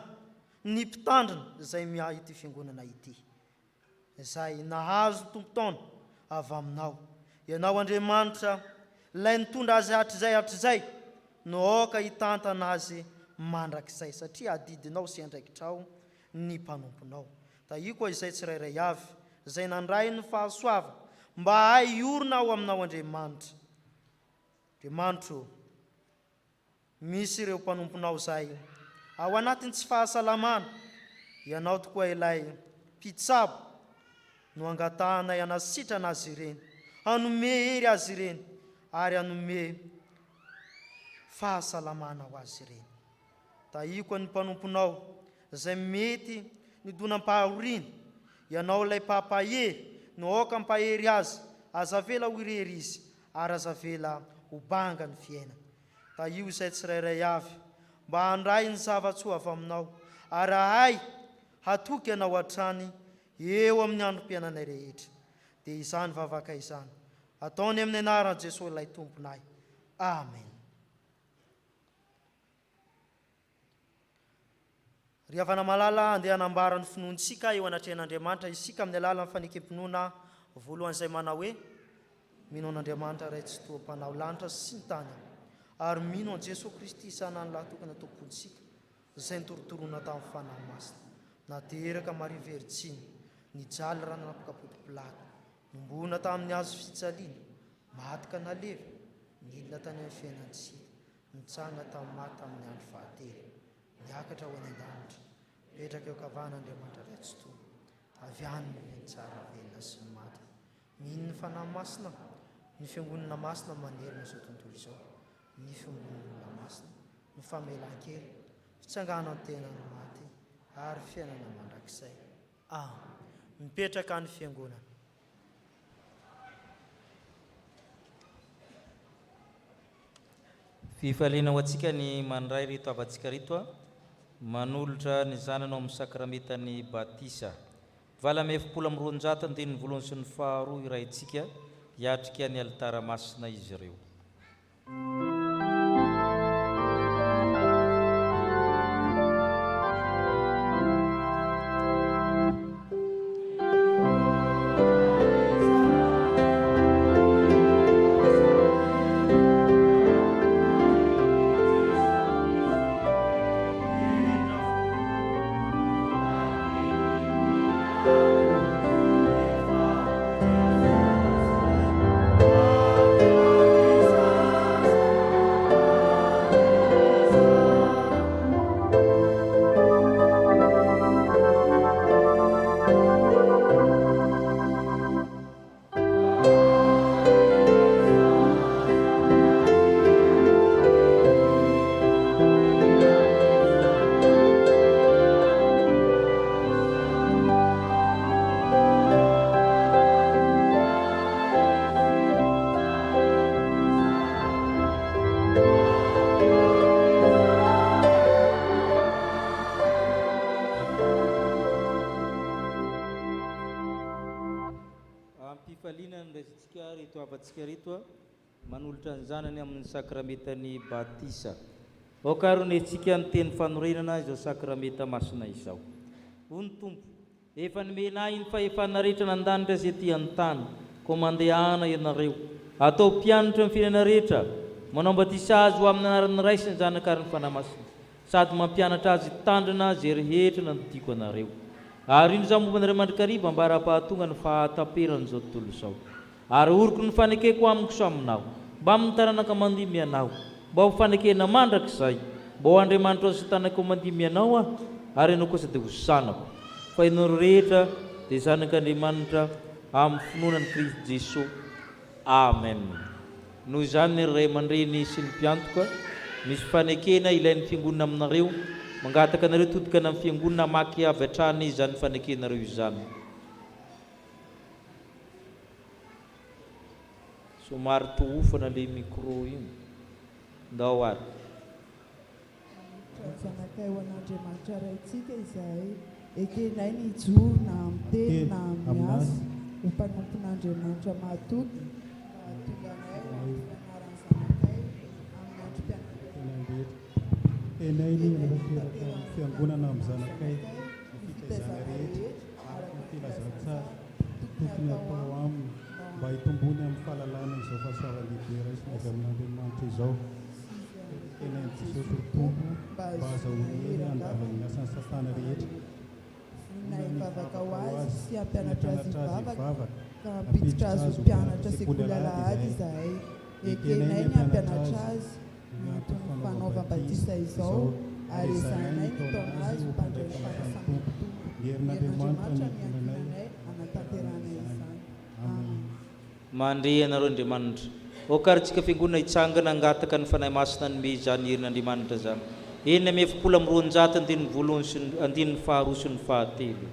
ny mpitandrina izay miahy ity fiangonana ity, izay nahazo tompotaona avy aminao. Ianao Andriamanitra, ilay nitondra azy hatr'izay no aoka hitantana azy mandrakizay, satria adidinao sy andraikitrao ny mpanomponao. Da io koa izay tsirairay avy izay nandray ny fahasoava mba hay iorina ao aminao Andriamanitra. Andriamanitro, misy ireo mpanomponao zay ao anatiny tsy fahasalamana, ianao tokoa ilay mpitsabo no angatanay anasitrana azy ireny, hanome hery azy ireny ary hanome fahasalamana ho azy ireny. Da io koa ny mpanomponao izay mety nidonam-pahoriana, ianao ilay pampahery no aoka mpahery azy, aza vela ho irery izy ary aza vela ho banga ny fiainana. Da io izay tsirairay avy mba handray ny zava-tsoa avy aminao ary hay hatoky ianao hatrany eo amin'ny androm-piainanay rehetra. Dia izany vavaka izany ataony amin'ny anaran'i Jesosy ilay tomponay. Amen. Ry havana malala, andeha hanambara ny finoantsika eo anatrehan'Andriamanitra isika amin'ny alalan'ny fanekam-pinoana voalohan'izay manao hoe: mino an'Andriamanitra ray tsy toa mpanao lanitra sy ny tany, ary mino an Jesosy Kristy isanany lahatokana tompontsika izay nitorotoroana tamin'ny fanahy masina, nateraka Maria Verjiny, nijaly rano napokapotim-pilato, nombona tamin'ny hazo fijaliana, maty ka naleva, nilina tany amin'ny fiainantsika, nitsanga tamin'ny maty tamin'ny andro fahatelo, niakatra ho any an-danitra, mipetraka eo ankavan'Andriamanitra ray tsy toa, avy any ny tsara velona sy ny maty. Mino ny fanahy masina, ny fiangonana masina manerina izao tontolo izao, ny fiangonana masina, ny famelan-kely, fitsangana ny tena ny maty ary fiainana mandrakizay. Mipetraka ny fiangonana. Fifaliana ho antsika ny mandray rito avantsika rito, manolotra ny zananao amin'ny sakramentany batisa. Vala amy 720 ny voalohany sy ny faharoa iraintsika hiatrika ny alitara masina izy ireo. Manolotra ny zanany amin'ny sakramentany batisa. Okaronetsika ny teny fanorenana izao sakramenta masina izao. Hoy ny Tompo, efa nomenay ny fahefana rehetra nandanitra izay ety an-tany, koa mandehana ianareo, atao mpianatra amin'ny firenena rehetra, manao batisa azy ho amin'ny anaran'ny Ray sy ny Zanaka ary ny Fanahy Masina, sady mampianatra azy tandrina izay rehetra nandikiko anareo. Ary ino izao momba an'Andriamanitra kariba mba ara-pahatonga ny fahatamperana izao tontolo izao. Ary oriko ny fanekeko amiko so aminao, mba amin'ny taranaka mandimy anao, mba ho fanekena mandrakizay, mba ho Andriamanitra sy tanako mandimy anao ary ianao kosa dia ho zanako. Fa ianao rehetra dia zanak'Andriamanitra amin'ny finoanan'i Kristy Jesosy. Amen. Noho izany ny Ray aman-dreny sy ny mpiantoka, misy fanekena ilain'ny fiangonana aminareo, mangataka anareo todikana amin'ny fiangonana maky avy hatrany izany fanekenareo izany. Somary tohofana le micro io. Ndao ary. Zanakay ho an'Andriamanitra raintsika izay ekenay ny joro na amin'ny teny na amin'ny asa ho mpanompon'Andriamanitra mahatoky mahatonga anay ho amin'ny fanaran'ny zanakay amin'ny androm-pianakaviana rehetra. tenay ny natanteraka fiangonana amin'ny zanakay ny fitaizana rehetra araka ny filazantsara tokony atao aminy mba hitombony amin'ny fahalalana izao fahasoava-lehibe raisy avy amin'Andriamanitra izao. Tenay ny Jesosy tompo mba azahoany hery andalany ny asan'ny satana rehetra. Nahivavaka ho azy sy hampianatra azy hivavaka ka hampiditra azy ho mpianatra sekoly Alahady izahay. Ekenay ny hampianatra azy antony fanaovam-batisa izao ary ezahanay ny taona azy ho mpandray ny fanasana Herin'Andriamanitra ny antonanay anatanterana izany. Amen. Mandre anareo Andriamanitra. Okarintsika fiangonana hitsangana hangataka ny fanahy masina ny me izany herin'Andriamanitra zany. Enina amby efapolo amby roanjato andininy voalohany sy andininy faharoa sy ny fahatelo.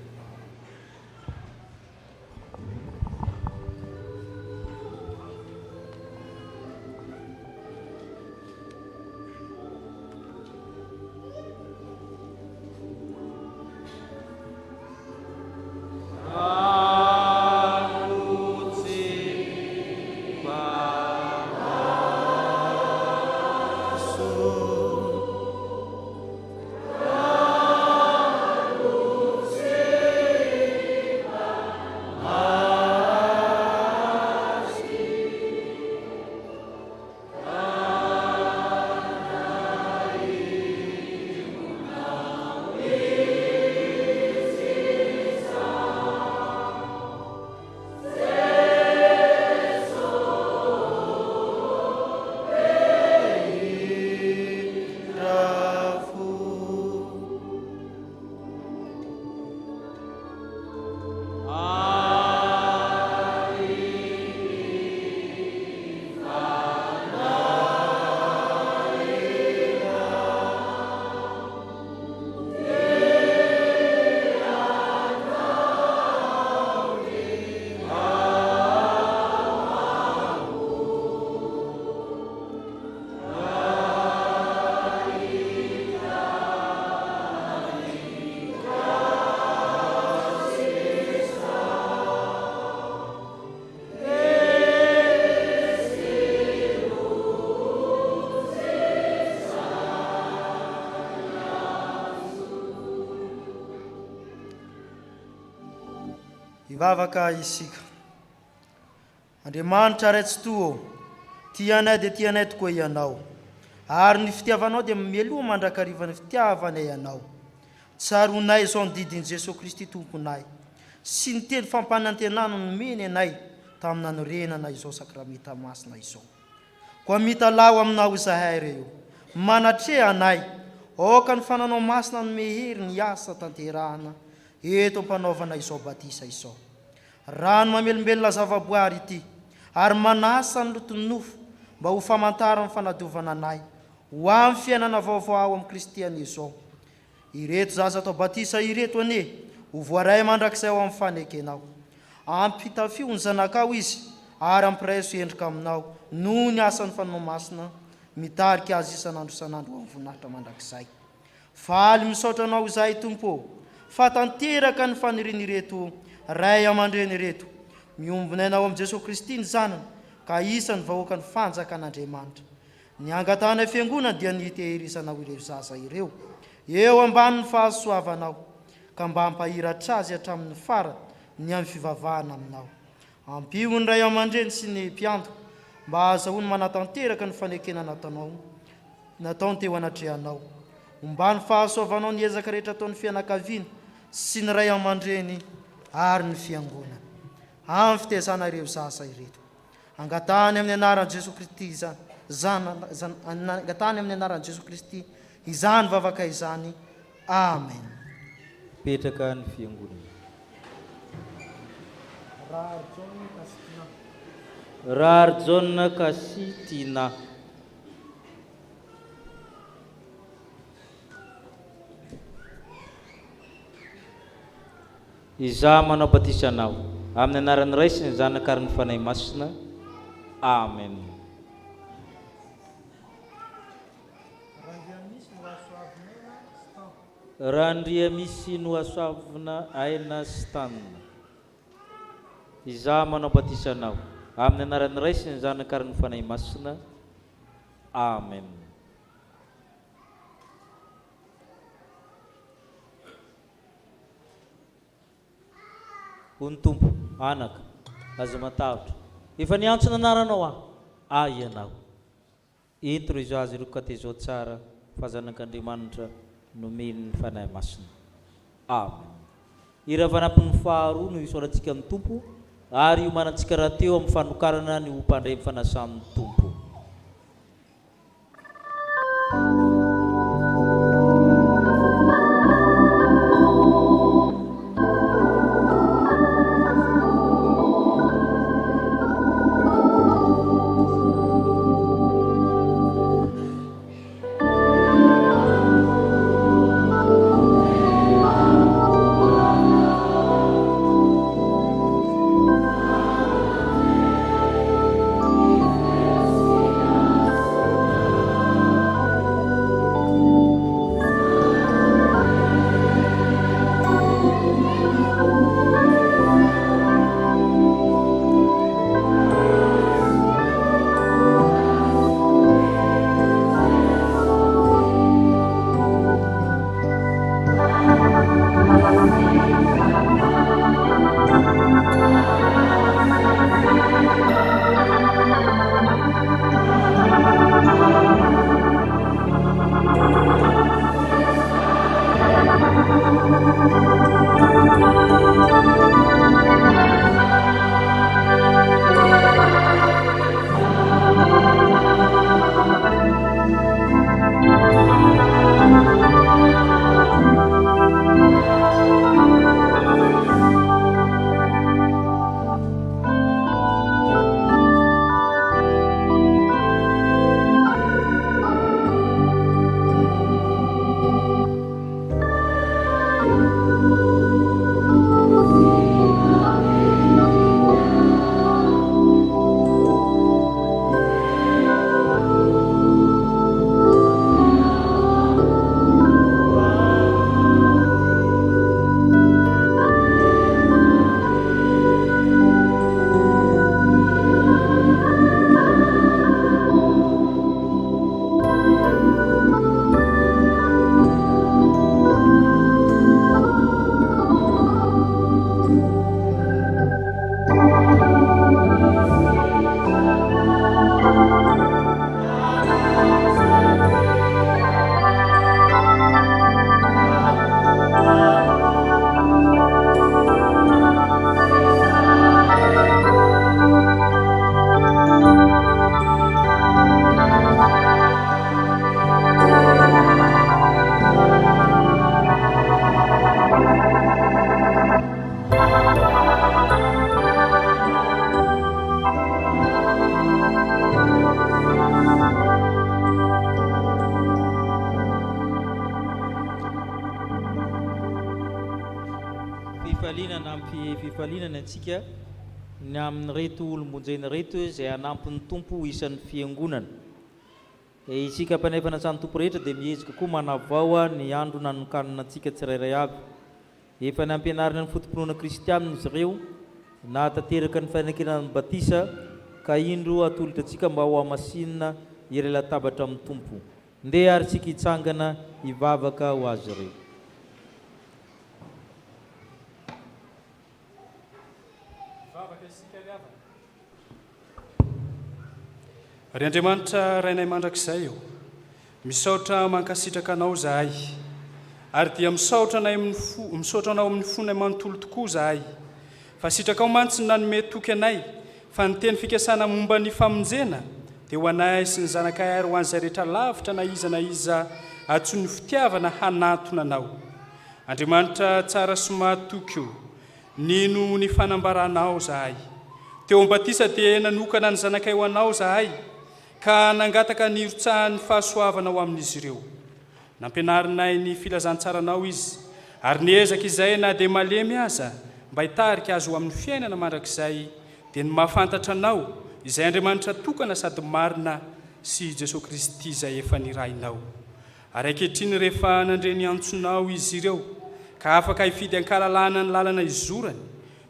Hivavaka isika. Andriamanitra raitsy to tianay dia tianay tokoa ianao, ary ny fitiavanao dia mialoha mandrakariva ny fitiavanay ianao. Tsaronay izao ny didin' Jesosy Kristy tomponay sy ny teny fampanantenana no meny anay tamin'ny nanorenana izao sakramenta masina izao. Koa mitalao aminao izahay reo, manatre anay, oka ny fananao masina no mehery ny asa tanterahana eto ampanaovana izao batisa izao. Rano mamelombelona zavaboary ity, ary manasa ny lotony nofo mba ho famantara ny fanadiovana anay ho amin'ny fiainana vaovao amin'ny Kristiana izao. Ireto zaza atao batisa ireto ane ho voaray mandrakizay ao amin'ny fanekenao. Ampitafio ny zanakao izy ary ampiraiso endrika aminao noho ny asan'ny fanao masina mitarika azy isan'andro isan'andro amin'ny voninahitra mandrakizay. Faly misaotra anao izay tompo, fa tanteraka ny faniriany reto ray aman-dreny reto, miombonanao amin'ny Jesosy Kristy ny zanany ka isan'ny vahoaka ny fanjakan'Andriamanitra. Ny angatana fiangonana dia nitehirizanao ireo zaza ireo eo ambanin'ny fahasoavanao ka mba hampahiratra azy hatramin'ny farany ny amin'ny fivavahana aminao. Ampio ny ray aman-dreny sy ny mpianto mba azahoany manatanteraka ny fanekena nataony teo anatrehanao. Ombany fahasoavanao ny ezaka rehetra ataon'ny fianakaviana sy ny ray aman-dreny ary ny fiangonana amin'ny fitezana ireo zaza ireto. Angatany amin'ny anaran'i Jesosy Kristy angatany amin'ny anaran'i Jesosy Kristy izany vavaka izany. Amen. Petraka ny fiangonana. Rar John Kasitina. Iza manao batisanao amin'ny anaran'ny Ray sy ny Zanaka ary ny Fanahy Masina. Amen. Randria misy noasoavina aina stanna. Iza manao batisanao amin'ny anaran'ny Ray sy ny Zanaka ary ny Fanahy Masina. Amen. ho ny tompo anaka aza matahotra efa niantso ny anaranao ianao ento ry izo azy ireo ka tezao tsara fa zanak'Andriamanitra nomeny ny fanahy masina amen. Iravanapin'ny faharoa no isaorantsika amin'ny tompo ary iomanantsika raha teo amin'ny fanokarana ny ompandray amin'ny fanasan'ny tompo. Fifalinana antsika ny amin'ny reto olombonjena reto izay anampin'ny tompo isan'ny fiangonana. Isika mpanefana sany tompo rehetra dia miezaka koa manavao ny andro nanokanana antsika tsirairay avy. Efa nampianarina ny fotom-pinoana kristianina izy ireo na tanteraka ny fainakenan'ny batisa ka indro atolotra antsika mba ho amasinina iray latabatra amin'ny tompo. Ndeha ary tsika hitsangana hivavaka ho azy ireo. Ry Andriamanitra rainay mandrakizay eo, misaotra mankasitraka anao zahay, ary dia misaotra anao amin'ny fonay manontolo tokoa zahay, fa sitrakao mantsy nanome toky anay fa niteny fikasana momba ny famonjena dia ho anay sy ny zanakay ary ho an'izay rehetra lavitra na iza atso ny fitiavana hanatona anao. Andriamanitra tsara sy mahatoky io, nino ny fanambaranao zahay. Teo am-batisa dia nanokana ny zanakay ho anao zahay, ka nangataka ny irotsahan'ny fahasoavana ho amin'izy ireo. Nampianarinay ny filazantsaranao izy, ary niezaka izay na dia malemy aza mba hitarika azy ho amin'ny fiainana mandrakizay dia ny mahafantatra anao izay Andriamanitra tokana sady marina sy Jesosy Kristy izay efa nirainao. Ary ankehitriny rehefa nandreny antsonao izy ireo ka afaka hifidy ankalalana ny lalana izorany,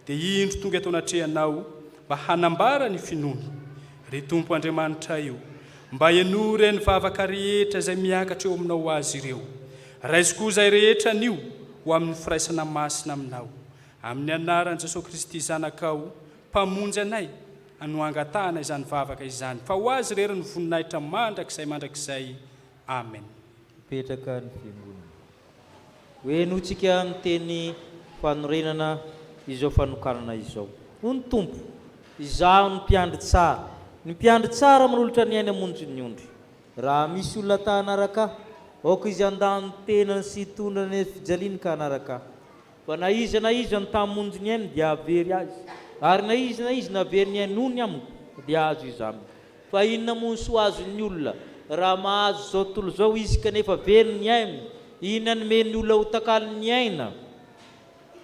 dia indro tonga eto anatrehanao mba hanambara ny finoany. Ry Tompo Andriamanitra io, mba hianory ny vavaka rehetra izay miakatra eo aminao azy ireo. Raisy koa izay rehetra nio ho amin'ny firaisana masina aminao. amin'ny anaran'i Jesosy Kristy zanakao mpamonjy anay anoangatahana izany vavaka izany fa ho azy rery ny voninahitra mandrakizay amen. Petraka ny fiangonana hoe notsika ny teny fanorenana izao fanokanana izao. Hoy ny tompo, izaho ny mpiandry tsara. Ny mpiandry tsara manolotra ny ainy amonjy ny ondry. Raha misy olona ta hanaraka aoka izy andany tenany sy tondrany fijaliny ka hanaraka. Fa na izy ny tamonjy ny ainy dia avery azy. Ary na izy navery ny ainy nony amiko dia azo izany. Fa inona moa so azon'ny olona raha mahazo zao tontolo zao izy kanefa very ny ainy, inona nomeny olona ho takalo ny aina?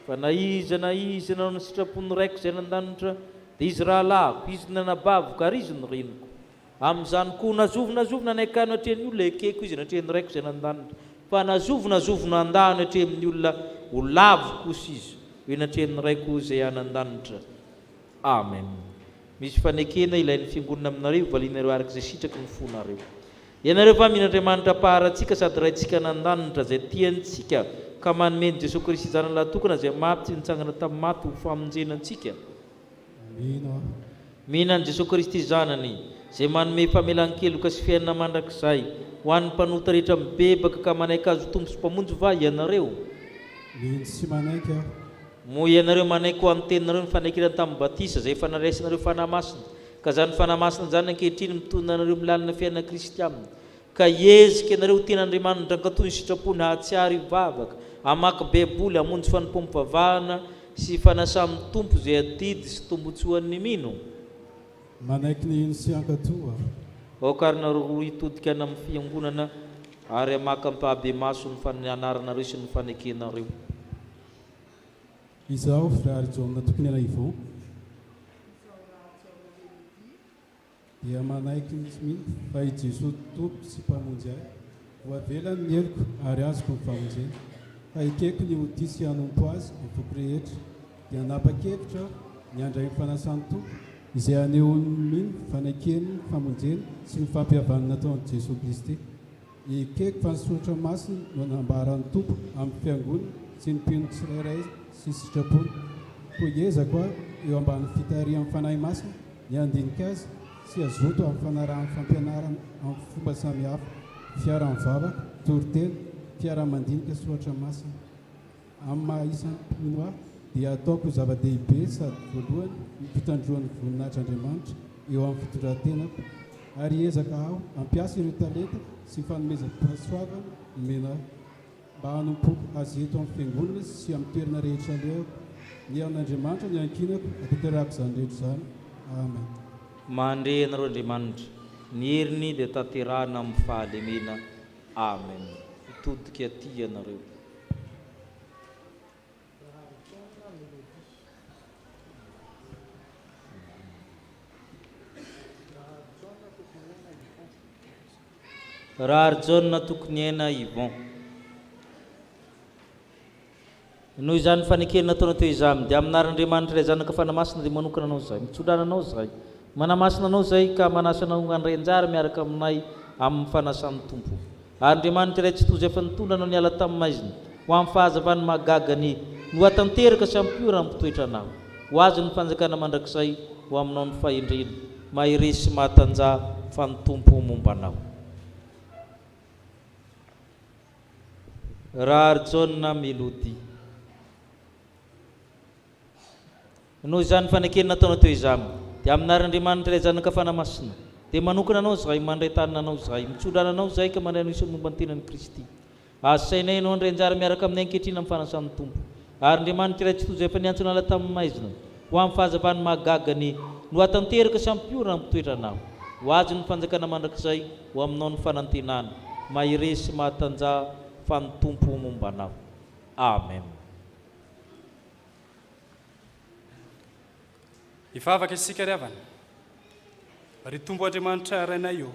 Fa na izy nanao ny sitrapony raiko izay nandanitra dia izy rahalako, izy nanabavoka ary izy ny reniko. Amin'izany koa nazovonazovona anaikano hatrehan'ny olona ekeko izy natrehan'ny raiko izay nandanitra. Fa nazovonazovona andahany hatrehan'ny olona ho lavo kosa izy hoe natrehan'ny raiko izay anandanitra. Amen. Misy fanekena ilain'ny fiangonana aminareo, valinareo araka izay sitraky ny fonareo. Ianareo fa min'Andriamanitra paharatsika sady raitsika nandanitra izay tiantsika ka manomeny Jesosy Kristy zanany lahatokana izay maty sy nitsangana tamin'ny maty ho famonjenantsika. Mihinany Jesosy Kristy zanany izay manome famelan-keloka sy fiainana mandrakizay ho an'ny mpanota rehetra mibebaka ka manaiky azo tompo sy mpamonjy va ianareo. Moa ianareo manaiky ho amin'ny teninareo ny fanaikirana tamin'ny batisa izay fanaraisinareo fanamasina. Ka zany fanamasina zany ankehitriny mitondra anareo milalina fiainana Kristy aminy. Ka ezika ianareo tian'Andriamanitra ankatoy ny sitrapony hahatsiaro ivavaka, hamaky baiboly, hamonjy Fanompoam-pivavahana sy fanasan'ny tompo izay adidy sy tombotsoan'ny mino. Manaiky ny ino sy ankatoa. Okarynareo hitodika amin'ny fiangonana ary hamaky ampahabe maso ny fananaranareo sy ny fanekenareo. Izaho frary John tokony anaivo dia manaiky ny fa i Jesosy tompo sy mpamonjy ahy ho avelany ny heloko ary azoko ny famonjena. Fa ekeko ny hodisy hanompo azy ny foko rehetra dia hanapa-kevitra ny andray fanasan'ny tompo izay aneho'ny fanaikeny famonjena sy ny fampihavanana ataon'i Jesosy Kristy. Ekeko fa ny soratra masina no anambaran'ny tompo amin'ny fiangonana sy ny mpino tsirairay sy sitrapony. Ko ezako aho eo ambany fitarihan'ny fanahy masina ny andinika azy sy azoto amin'ny fanarahany fampianarana amin'ny fomba samihafa, fiara-mivavaka, toriteny, fiara-mandinika soratra masina. Amin'ny maha isan'ny mpino aho dia ataoko zava-dehibe sady voalohany ny fitandroan'ny voninahitr'Andriamanitra eo amin'ny fitondrantenako ary ezaka aho ampiasa ireo talenta sy fanomezam-pahasoavana nomena ahy mba hanompoko azy eto amin'ny fiangonana sy amin'ny toerana rehetra alehako. Ny an'Andriamanitra ny ankinako atanterahako izany rehetra izany. Amen. Mandre ianareo Andriamanitra, ny heriny dia tanterahana amin'ny fahalemena. Amen. Hitodika aty ianareo. Raha John tokony aina Yvon. Noho izany fanekena nataona teo izany dia aminaran'Andriamanitra ilay zanaka fanamasina dia manokana anao izay, mitsodana anao izay, manamasina anao izay ka manasanao andray anjara miaraka aminay amin'ny fanasan'ny tompo. Ary Andriamanitra iray tsy toy izay efa nitondra anao niala tamin'ny maizina ho amin'ny fahazavany mahagagany no hatanteraka sy ampiora ampitoetra anao. Ho azy ny fanjakana mandrakizay ho aminao ny fahendrena, mahery sy mahatanja fa ny tompo momba anao. Raha John Melody. Noho izany fanekena nataona teo izany dia aminaran'Andriamanitra ilay zanaka fanamasina dia manokana anao izay, mandray tanana anao izay, mitsodrana anao izay ka mandray anao isan'ny momba ny tenan'i Kristy. Asainay anao andray anjara miaraka amin'ny ankehitriny amin'ny fanasan'ny tompo. Ary Andriamanitra iray tsy toy izay efa niantso nala tamin'ny maizina ho amin'ny fahazavany mahagagany no hatanteraka sy ampiora ampitoetra anao. Ho azy ny fanjakana mandrakizay ho aminao ny fanantenana, mahery sy mahatanja fa ny tompo momba anao. Amen. Ivavaka isika ry havana, ry tombo Andriamanitra rainay io,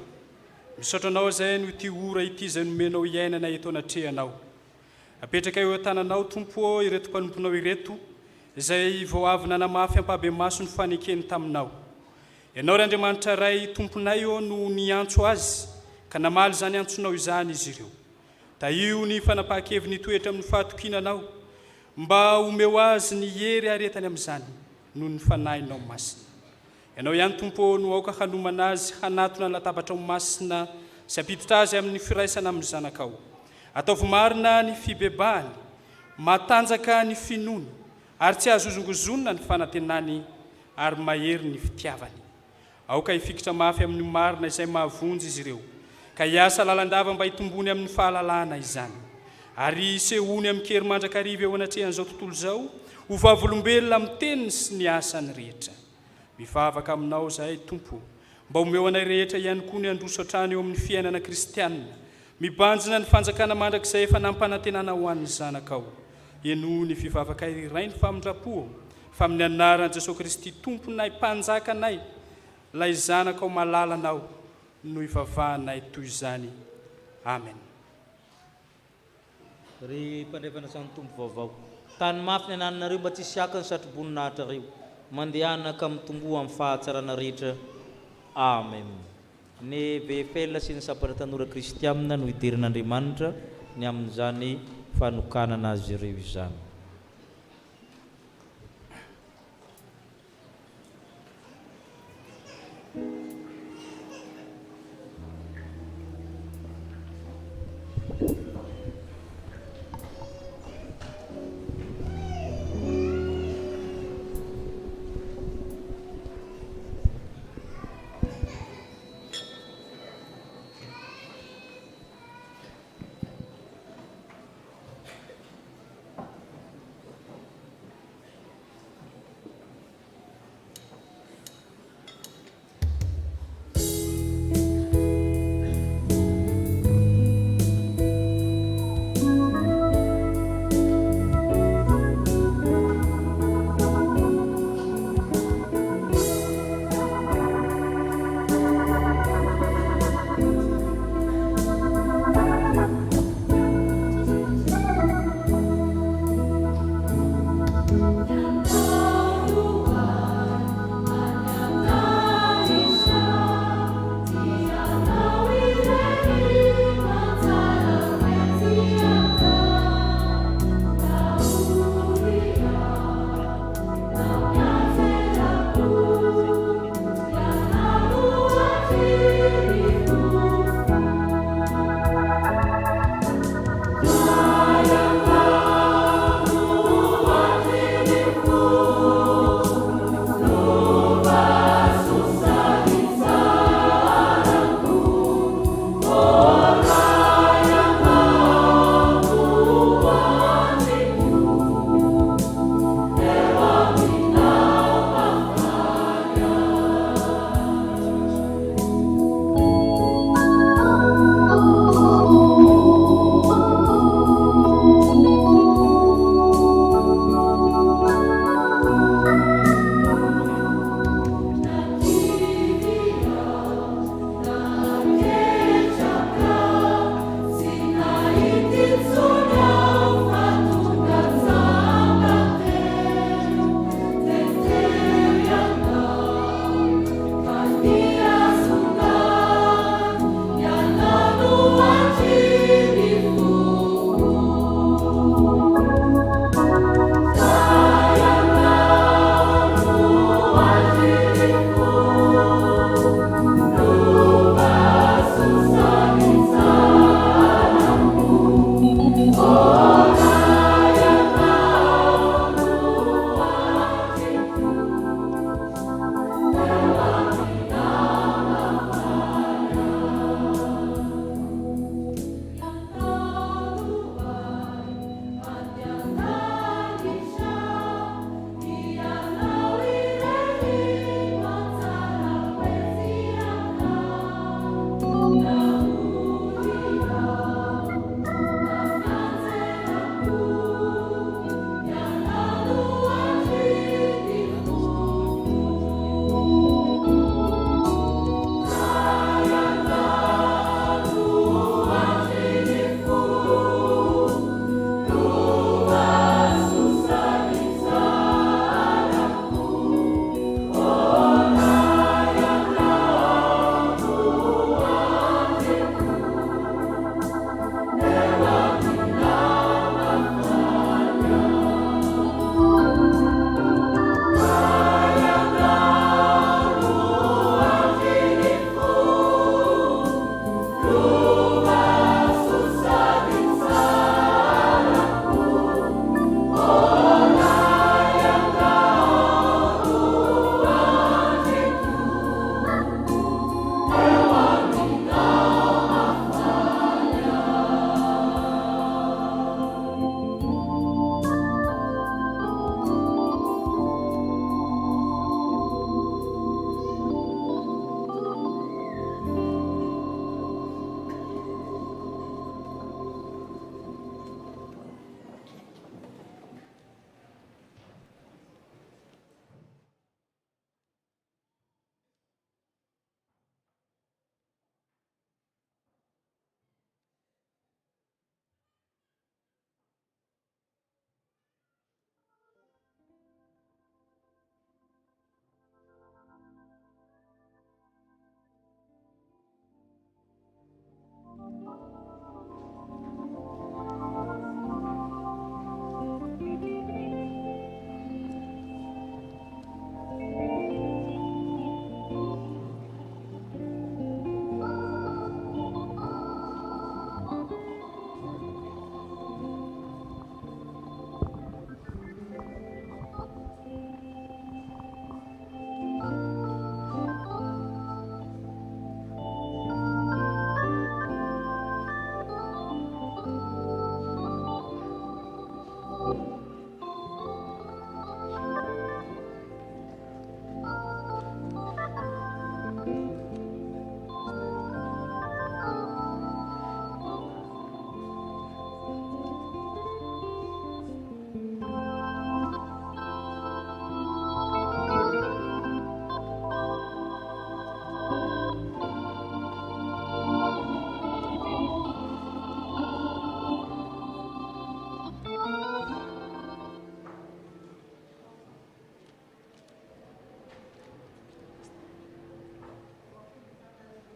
misaotra anao izay no ity ora ity izay nomenao iainana eto anatrehanao. Apetraka eo an-tananao tompo ireto mpanomponao ireto izay vao avy nanamafy ampahabe maso ny fanekeny taminao. Ianao ry Andriamanitra ray tomponay io no niantso azy ka namaly izany antsonao izany izy ireo. Da io ny fanapahan-keviny toetra amin'ny fahatokinanao mba omeo azy ny hery aretany amin'izany noho ny fanahinao masina. Ianao ihany tompo no aoka hanomana azy hanatona ny latabatra ho masina sy ampiditra azy amin'ny firaisana amin'ny zanakao. Ataovy marina ny fibebahany, matanjaka ny finoany, ary tsy azozongozonina ny fanantenany ary mahery ny fitiavany. Aoka ifikitra mafy amin'ny marina izay mahavonjy izy ireo, ka hiasa lalandava mba hitombony amin'ny fahalalahana izany. Ary sehony amin'ny kery mandrakariva eo anatrehan'izao tontolo izao, ho vavolombelona amin'ny teniny sy ny asany rehetra. Mivavaka aminao zahay Tompo, mba omeo anay rehetra ihany koa ny androso hatrany eo amin'ny fiainana kristianina, mibanjina ny fanjakana mandrakizay efa nampanantenana ho an'ny zanakao. Eno ny fivavaka iray ny famindrapo, fa amin'ny anaran'i Jesosy Kristy Tomponay, mpanjakanay, lay zanakao malalanao no ivavahanay toy izany. Amen. Ry mpandrefana samy tompo vaovao, tany mafy ny ananareo mba tsy siaka ny satroboninahitra reo, mandehana ka mitombo amin'ny fahatsarana rehetra. Amen. Ny befela sy ny sapatra tanora kristianina no iderin'Andriamanitra ny amin'izany fanokanana azy ireo izany.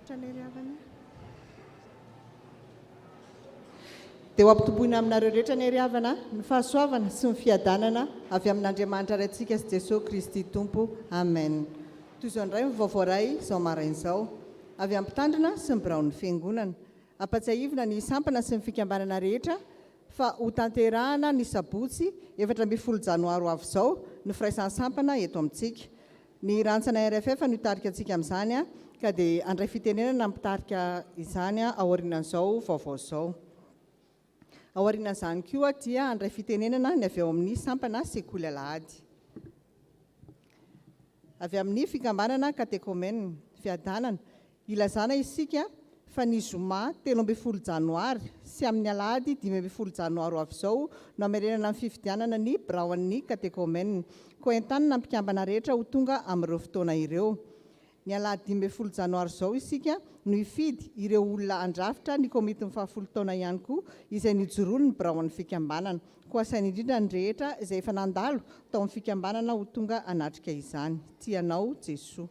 Janoary havana. Dia ho ampitoboina aminareo rehetra ny havana ny fahasoavana sy ny fiadanana avy amin'Andriamanitra ray antsika sy Jesosy Kristy Tompo. Amen. Toy izao indray ny vaovao iray izao marain'izao avy amin'ny mpitandrina sy ny biraon'ny fiangonana. Ampatsiahivina ny sampana sy ny fikambanana rehetra fa ho tanterahana ny sabotsy 14 janoary ho avy izao ny firaisan'ny sampana eto amintsika. Ny rantsana RFF no hitarika antsika amin'izany ka dia andray fitenenana mitarika izany aorianan'izao vaovao izao. Aorianan'izany koa dia andray fitenenana ny avy eo amin'ny sampana sekoly Alahady. Avy amin'ny fikambanana 𝗘𝗣𝗜𝗙𝗏𝗏 fiadanana ilazana isika fa ny zoma 13 janoary sy amin'ny Alahady 15 janoary ho avy izao no hamerenana ny fifidianana ny biraon'ny 𝗘𝗣𝗜𝗏𝗏 koa entanina ny mpikambana rehetra ho tonga amin'ireo fotoana ireo. Ny Alahady 15 janoary izao isika no hifidy ireo olona andrafitra ny komity ny 10 taona ihany koa izay nijoroany ny biraon'ny fikambanana. Koa saina indrindra ny rehetra izay efa nandalo tao amin'ny fikambanana ho tonga hanatrika izany. Tianao Jesosy.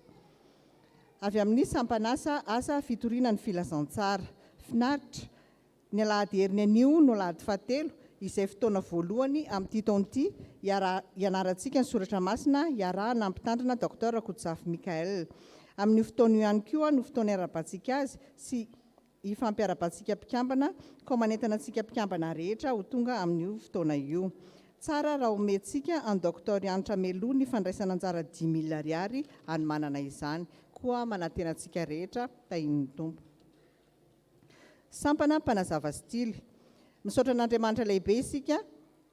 Avy amin'ny sampanasa asa fitoriana ny filazantsara. Finaritra ny Alahady heriny anio no Alahady fahatelo izay fotoana voalohany amin'ity taon'ity ianarantsika ny soratra masina iarahana amin'ny mpitandrina Dr 𝗘𝗣𝗜𝗙. Amin'ny fotoana ihany koa no fotoana iarabantsika azy sy ifampiarabantsika mpikambana koa manentana antsika mpikambana rehetra ho tonga amin'io fotoana io. Tsara raha omentsika an 𝗘𝗣𝗜𝗏𝗏𝗏𝗏 ny fandraisana anjara 10,000 ariary any manana izany koa manantena antsika rehetra tahin'ny tompo. Sampana mpanazava stily. Misaotra an'Andriamanitra lehibe isika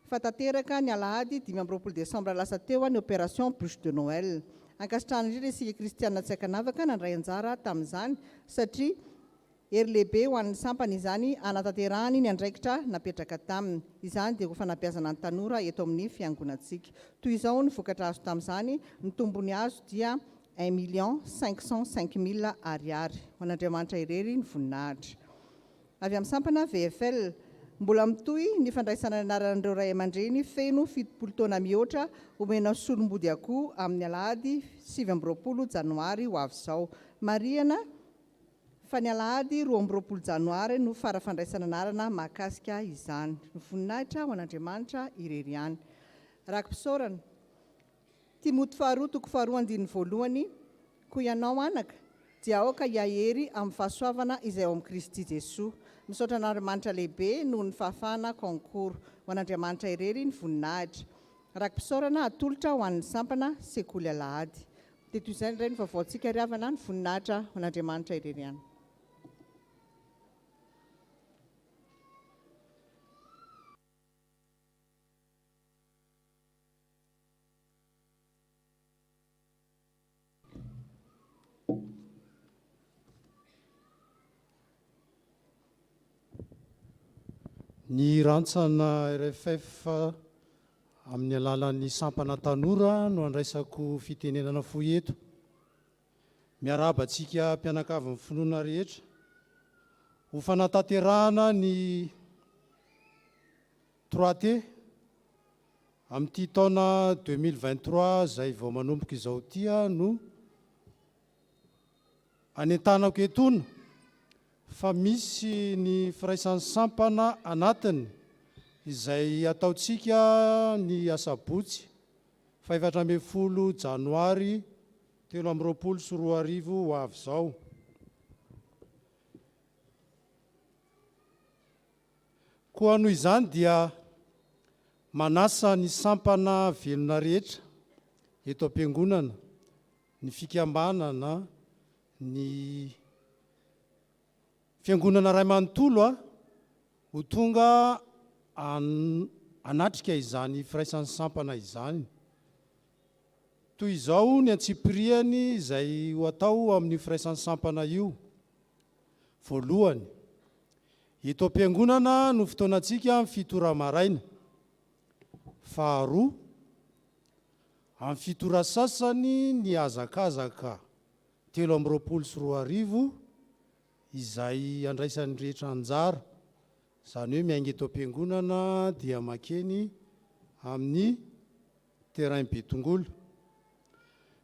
fa tanteraka ny Alahady 15 desambra lasa teo ny opération bûche de Noël. Ankasitrahana indrindra isika kristianina tsy ankanavaka nandray anjara tamin'izany satria hery lehibe ho an'ny sampana izany anatanterahany ny andraikitra napetraka taminy. Izany dia ho fanabeazana ny tanora eto amin'ny fiangonantsika. Toy izao ny vokatra azo tamin'izany ny tombony azo dia 1,505,000 ariary. Ho an'Andriamanitra irery ny voninahitra. Avy amin'ny sampana VFL mbola mitoy ny fandraisana ny anaran'ireo ray aman-dreny feno 70 taona mihoatra omena solom-body akoho amin'ny Alahady 17 janoary ho avy izao. Mariana fa ny Alahady 12 janoary no farafandraisana anarana mahakasika izany. Ny voninahitra ho an'Andriamanitra irery ihany. Rakim-pisaorana Timoty 2:2 koa ianao anaka dia aoka iahery amin'ny fahasoavana izay ao amin'ny Kristy Jesosy. Misaotra an'Andriamanitra lehibe noho ny fahafahana concours ho an'Andriamanitra irery ny voninahitra. Rakim-pisaorana atolotra ho an'ny sampana sekoly Alahady. Dia toy izay indray ny vaovaontsika ry havana ny voninahitra ho an'Andriamanitra irery ihany. Ny rantsana RFF amin'ny alalan'ny sampana tanora no andraisako fitenenana fohy eto. Miarabantsika mpianakavin'ny finoana rehetra ho fanatanterahana ny 3T amin'ity taona 2023 izay vao manomboka izao tia no anentanako etona fa misy ny firaisan'ny sampana anatiny izay ataontsika ny asabotsy 14 janoary 2024 ho avy izao. Koa noho izany dia manasa ny sampana velona rehetra eto am-piangonana, ny fikambanana, ny fiangonana ray manontolo ho tonga anatrika izany firaisan'ny sampana izany. Toy izao ny antsipiriany izay ho atao amin'ny firaisan'ny sampana io. Voalohany, eto am-piangonana no fotoanantsika amin'ny fitora maraina. Faharoa, amin'ny fitora sasany ny azakazaka 7:24 izay andraisan'ny rehetra anjara. Izany hoe miainga eto am-piangonana dia makeny amin'ny terrain be tongolo.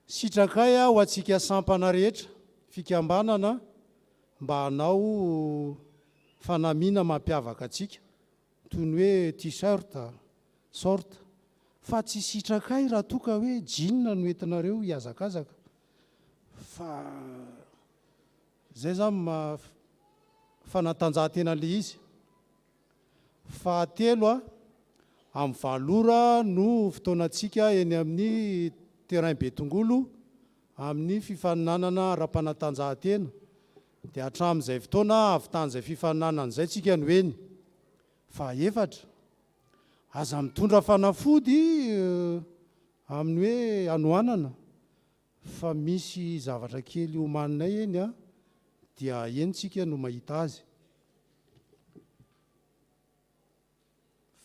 Sitrakay ho antsika sampana rehetra, fikambanana mba hanao fanamiana mampiavaka atsika toy ny hoe t-shirt sorta fa tsy sitrakay raha toka hoe jean no entinareo hiazakazaka fa zay zany fanatanjahantena le izy. Fahatelo amin'ny valora no fotoanantsika eny amin'ny terrain Betongolo amin'ny fifaninanana ara-panatanjahantena dia hatramin'izay fotoana avitan'izay fifaninanana izay tsika no eny. Fahaefatra aza mitondra fanafody amin'ny hoe anoanana fa misy zavatra kely homaninay eny dia enitsika no mahita azy.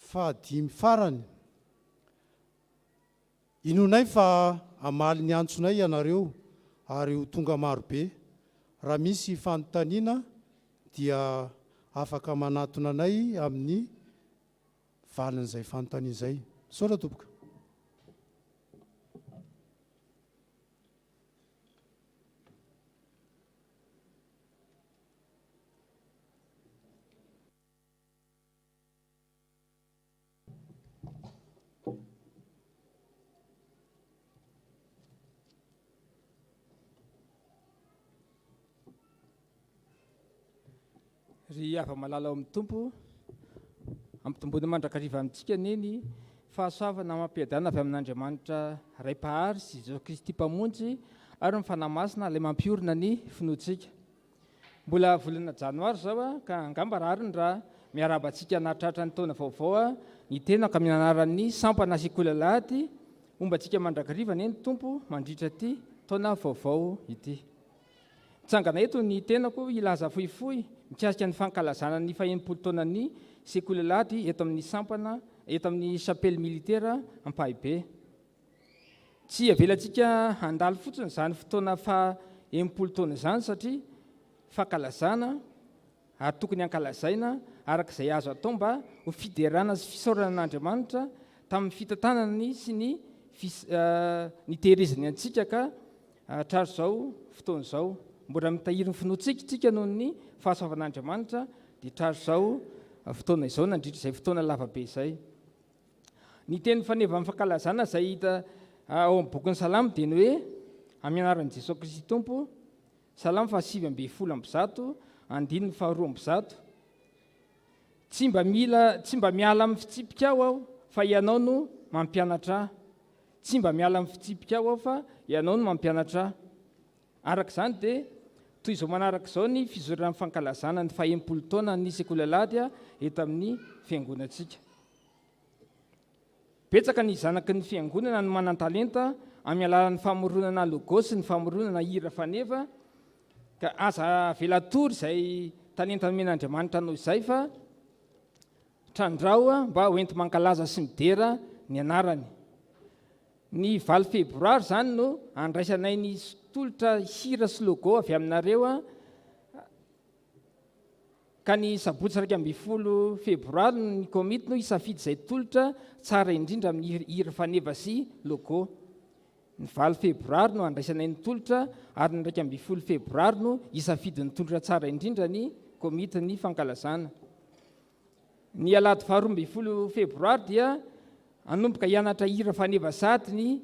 Fahadimy farany inonay fa amaly ny antsonay ianareo ary ho tonga marobe. Raha misy fanontaniana dia afaka manatona anay amin'ny valin'izay fanontaniana izay. Saotra tompoka. Ry ava-malala ao amin'ny tompo ampitombony mandrakariva amintsika neny fahasoavana mampiadana avy amin'Andriamanitra Ray-pahary sy Jesosy Kristy mpamonjy ary ny fanamasina ilay mampiorina ny finoantsika. Mbola volana Janoary zao ka angamba rariny raha miarabantsika anatratra ny taona vaovao ny tenaka amin'ny anaran'ny sampana sy Alahady ombantsika mandrakariva neny tompo mandritra ty taona vaovao ity. Tsangana eto ny tenako ilaza fohifohy mikasika ny fankalazana ny fahenimpolo taonan'ny Alahady eto amin'ny sampana eto amin'ny chapelle militaire Ampahibé. Tsy avelantsika handalo fotsiny zany fotoana fahenimpolo taona zany satria fankalazana ary tokony hankalazaina arak'izay azo atao mba ho fiderana sy fisaorana an'Andriamanitra tamin'ny fitantanany sy ny tehirizany antsika ka hatraro zao fotoana zao. Mbola mitahiry ny finoantsika noho ny fahasoavan'Andriamanitra dia traro zao fotoana izao nandritra izay fotoana lavabe izay. Ny teny faneva amin'ny fankalazana izay hita ao amin'ny bokin'ny Salamo dia ny hoe amin'ny anaran'i Jesosy Kristy Tompo, Salamo 8:20 andininy 2:20. Tsy mba miala amin'ny fitsipika aho fa ianao no mampianatra ahy. Tsy mba miala amin'ny fitsipika aho fa ianao no mampianatra ahy. Arak'izany dia toy izao manaraka izao ny fizoran'ny fankalazana ny fahenimpolo taona ny Alahady eto amin'ny fiangonantsika. Betsaka ny zanaky ny fiangonana no manan-talenta amin'ny alalan'ny famoronana logosy, ny famoronana hira faneva ka aza velatory izay talenta nomen'Andriamanitra noho izay fa trandrao mba hoenti mankalaza sy midera ny anarany. Ny 20 febroary zany no andraisanay ny tolotra hira sy logo avy aminareo ka ny sabotsy 20 febroary ny komity no isafidy izay tolotra tsara indrindra amin'ny hira faneva sy logo. Ny 20 febroary no andraisanay ny tolotra ary ny 20 febroary no isafidy ny tolotra tsara indrindra ny komity ny fankalazana. Ny Alahady 12 febroary dia anomboka hianatra hira faneva sady ny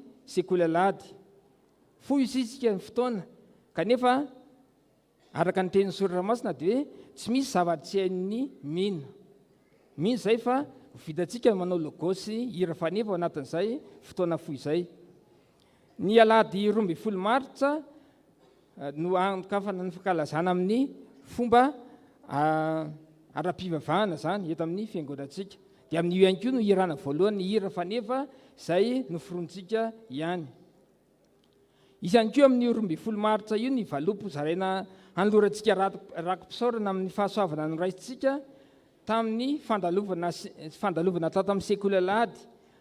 Alahady. Fohy isitsika ny fotoana kanefa araka ny tenin'ny Soramasinina dia hoe tsy misy zavatra tsy hain'ny mino zay fa vitantsika manao logo sy hira faneva ao anatin'izay fotoana fohy izay. Ny Alahady 12 Martsa no ankafana ny fankalazana amin'ny fomba ara-pivavahana zany eto amin'ny fiangonantsika. Dia amin'io ihany koa no hirana voalohany ny hira faneva izay noforontsika ihany. Izy ihany koa amin'ny 12 Martsa io ny valopy zaraina hanolorantsika rakom-pisaorana amin'ny fahasoavana noraisitsika tamin'ny fandalovana tao tamin'ny Alahady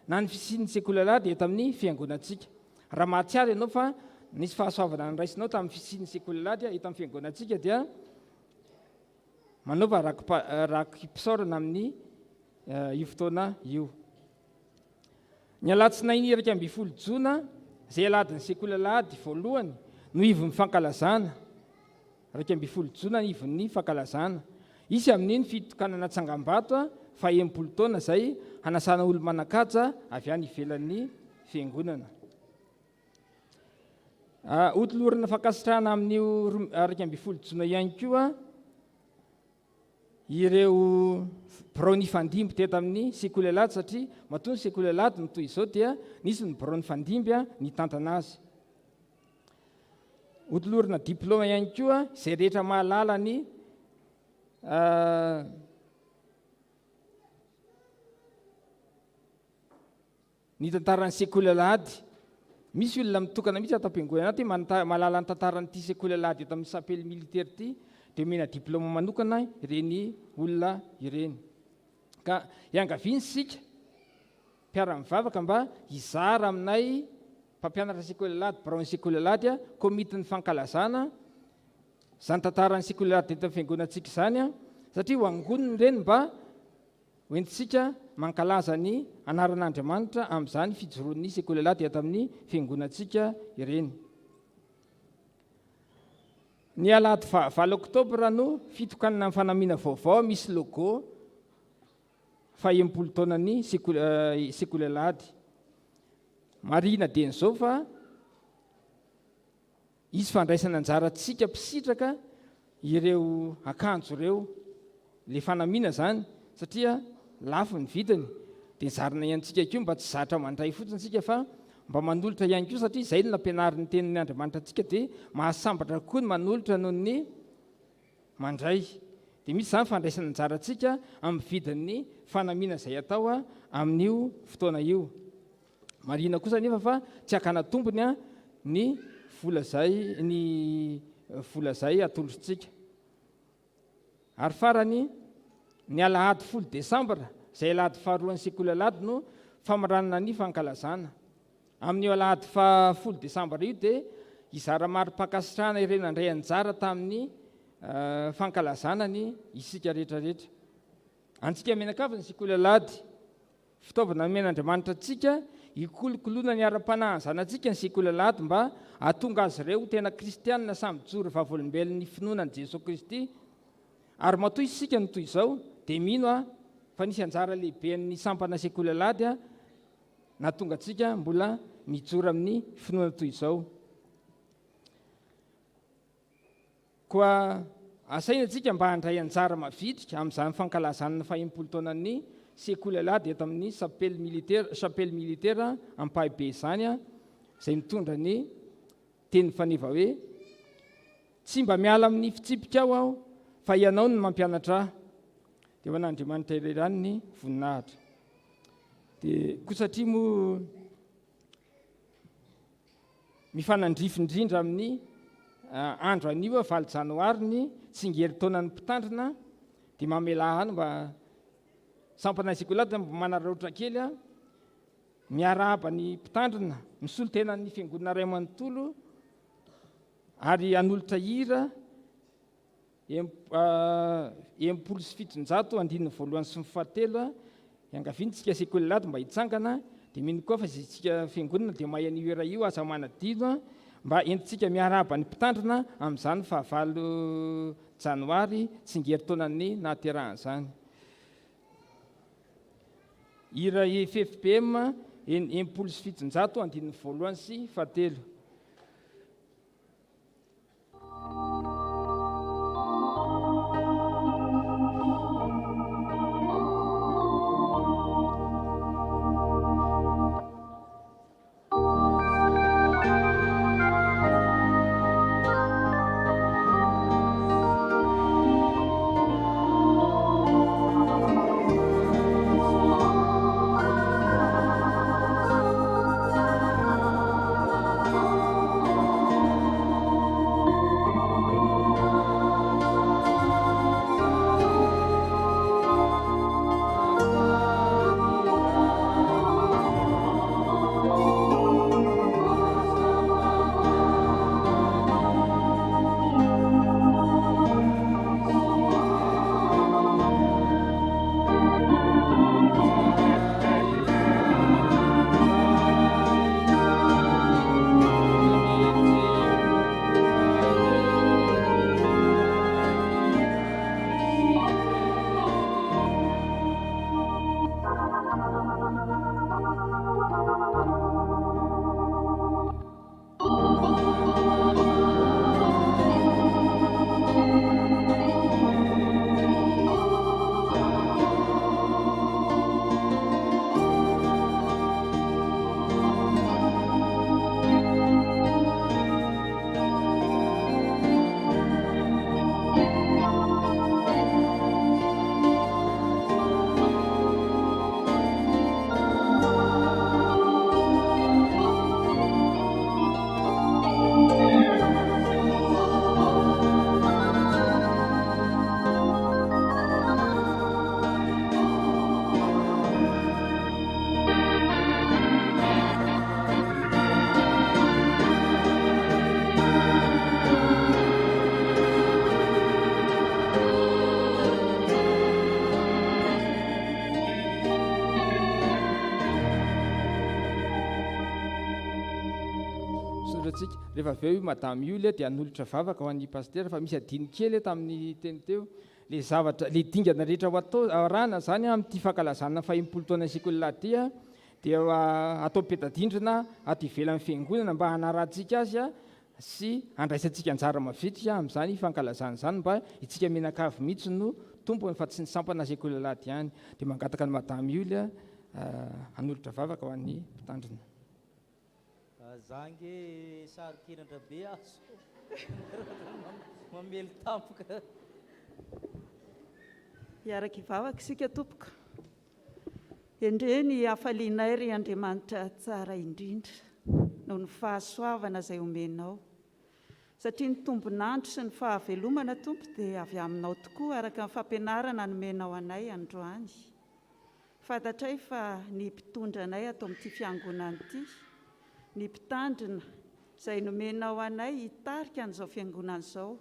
na ny fisian'ny Alahady eto amin'ny fiangonantsika. Raha mahatsiaro ianao fa nisy fahasoavana noraisinao tamin'ny fisian'ny Alahady eto amin'ny fiangonantsika dia manaova rakom-pisaorana amin'ny io fotoana io. Ny alatsinainy 20 Jona izay aladin'ny Alahady voalohany no ivon'ny fankalazana 𝗏 ivon'ny fankalazana. Isy amin'iny fitokanana tsangam-bato fa 10 taona zay hanasana olo manakaja avy any ivelan'ny fiangonana. Otolorana fankasitrahana amin'io 12 ihany koa ireo braony fandimby teto amin'ny sekoly alady satria maton'ny sekoly alady ny toy izao dia nisy ny braony fandimby ny tantana azy. Otolorana diplôma ihany koa izay rehetra mahalala ny tantaran'ny sekoly alady. Misy olona mitokana mihitsy ato am-piangonana aty mahalala ny tantaran'ity sekoly alady eto amin'ny sapely militaire ity dia mena diplôma manokana ireny olona ireny. Ka iangaviany sika mpiara-mivavaka mba hizara aminay mpampianatra sekoly alady, braony sekoly alady komitin'ny fankalazana zany tantaran'ny sekoly alady eto amin'ny fiangonantsika zany satria ho angoniny ireny mba hoentintsika mankalaza ny anaran'Andriamanitra amin'izany fijoroan'ny sekoly alady eto amin'ny fiangonantsika ireny. Ny alady 9 oktobra no fitokanana amin'ny fanamiana vaovao misy logo fa 10 taonan'ny sekoly alady. Marina dia n'izao fa izy fandraisana anjarantsika mpisitraka ireo akanjo ireo le fanamiana zany satria lafo ny vidiny dia zarina iantsika keo mba tsy zatra mandray fotsiny sika fa mba manolotra ihany koa satria izay no nampianarin'ny tenin'ny Andriamanitra antsika dia mahasambatra koa ny manolotra noho ny mandray. Dia misy zany fandraisana anjarantsika amin'ny vidin'ny fanamiana izay atao amin'io fotoana io. Marina kosa nefa fa tsy hakana tombony ny vola zay atolotrsika. Ary farany ny Alahady 10 Desambra izay alahady faharoan'ny sekoly alady no famaranana ny fankalazana. Amin'io alahady 10 Desambra io dia izara mari-pankasitrahana ireo nandray anjara tamin'ny fankalazana ny isika rehetrarehetra. Antsika menakavy ny sekoly alady fitaovana men'Andriamanitra antsika hikolokoloana ny ara-panahanzanantsika ny sekoly alady mba hahatonga azy ireo tena kristianina samy joro vavolombelon'ny finoana ny Jesosy Kristy. Ary matoy isika ny toy izao dia mino fa nisy anjara lehibe ny sampana sekoly alady nahatonga antsika mbola mijoro amin'ny finoana toy izao. Koa asaina antsika mba handray anjara mavitrika amin'izany fankalazana fa 10 taonan'ny sekoly alady eto amin'ny chapelle militaire Ampahibe izany izay mitondra ny teny faneva hoe tsy mba miala amin'ny fitsipika aho fa ianao no mampianatra dia ho an'Andriamanitra ireny ny voninahitra. Dia koa satria moa mifanandrifindrindra amin'ny andro anio valy janoary ny tsingerin-taonan'ny mpitandrina dia mamela hany mba sampana sekoly alady mba manararaotra kely miarahaba ny mpitandrina misolo tena ny fiangonana ray manontolo ary anolotra hira 700 sy 7 iangaviantsika sekoly alady mba hitsangana dia mino koa fa izysika fiangonana dia mahay an'io era io aza manadino mba entintsika miarahaba ny mpitandrina amin'izany 9 janoary tsingerin-taonan'ny nahaterahan'izany. Hira FFPM 700 sy 7. Oh rehefa avy eo madame io le dia anolotra vavaka ho an'ny pastera fa misy adiny kely tamin'ny teny teo le zavatra le dingana rehetra ho atao arana zany amin'ity fankalazana fahimpolo taona Alahady dia atao petadindrina ato ivelan'ny fiangonana mba hanarantsika azy sy andraisantsika anjara mavitrika amin'izany fankalazana zany mba itsika menakavy mihitsy no tompony fa tsy ny sampana Alahady ihany dia mangataka ny madame io le anolotra vavaka ho an'ny mpitandrina. Zange sary kenatra be aso mamely tampoka iaraka ivavaka isika tompoka endreny hafalianay ry Andriamanitra tsara indrindra noho ny fahasoavana izay omenao satria ny tombonandro sy ny fahavelomana tompo dia avy aminao tokoa araka ny fampianarana nomenao anay androany. Fantatray fa ny mpitondra anay atao amin'ity fiangonana ity ny mpitandrina izay nomenao anay hitarika an'izao fiangonana izao,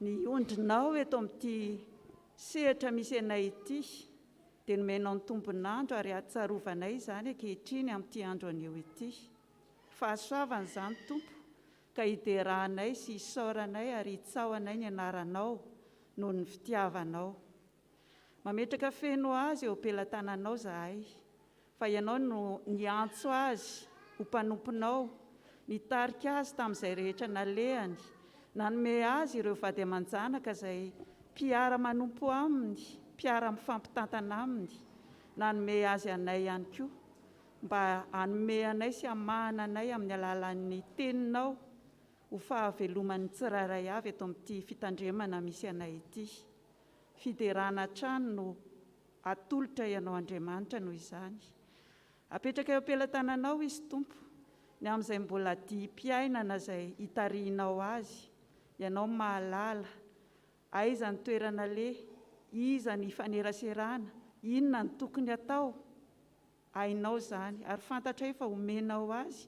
ny ondrinao eto amin'ity sehatra misy anay ity dia nomenao ny tombonandro ary ahatsarovana izany ankehitriny amin'ity andro anio ity. Fahasoavana izany tompo ka hiderahanay sy hisaoranay ary hitsaoanay ny anaranao noho ny fitiavanao. Mametraka feno azy eo ampelantananao zahay fa ianao no niantso azy ho mpanomponao, nitarika azy tamin'izay rehetra nalehany, nanome azy ireo vady aman-janaka izay mpiara manompo aminy, mpiara mifampitantana aminy, nanome azy anay ihany koa mba hanome anay sy hamahana anay amin'ny alalan'ny teninao ho fahaveloman'ny tsirairay avy eto amin'ity fitandremana misy anay ity. Fiderana trano no atolotra ianao Andriamanitra noho izany. Apetraka eo ampelantananao izy tompo ny amin'izay mbola diam-piainana izay hitarihinao azy, ianao mahalala aiza ny toerana le, iza ny faneraserana, inona ny tokony atao, hainao zany ary fantatray fa omenao azy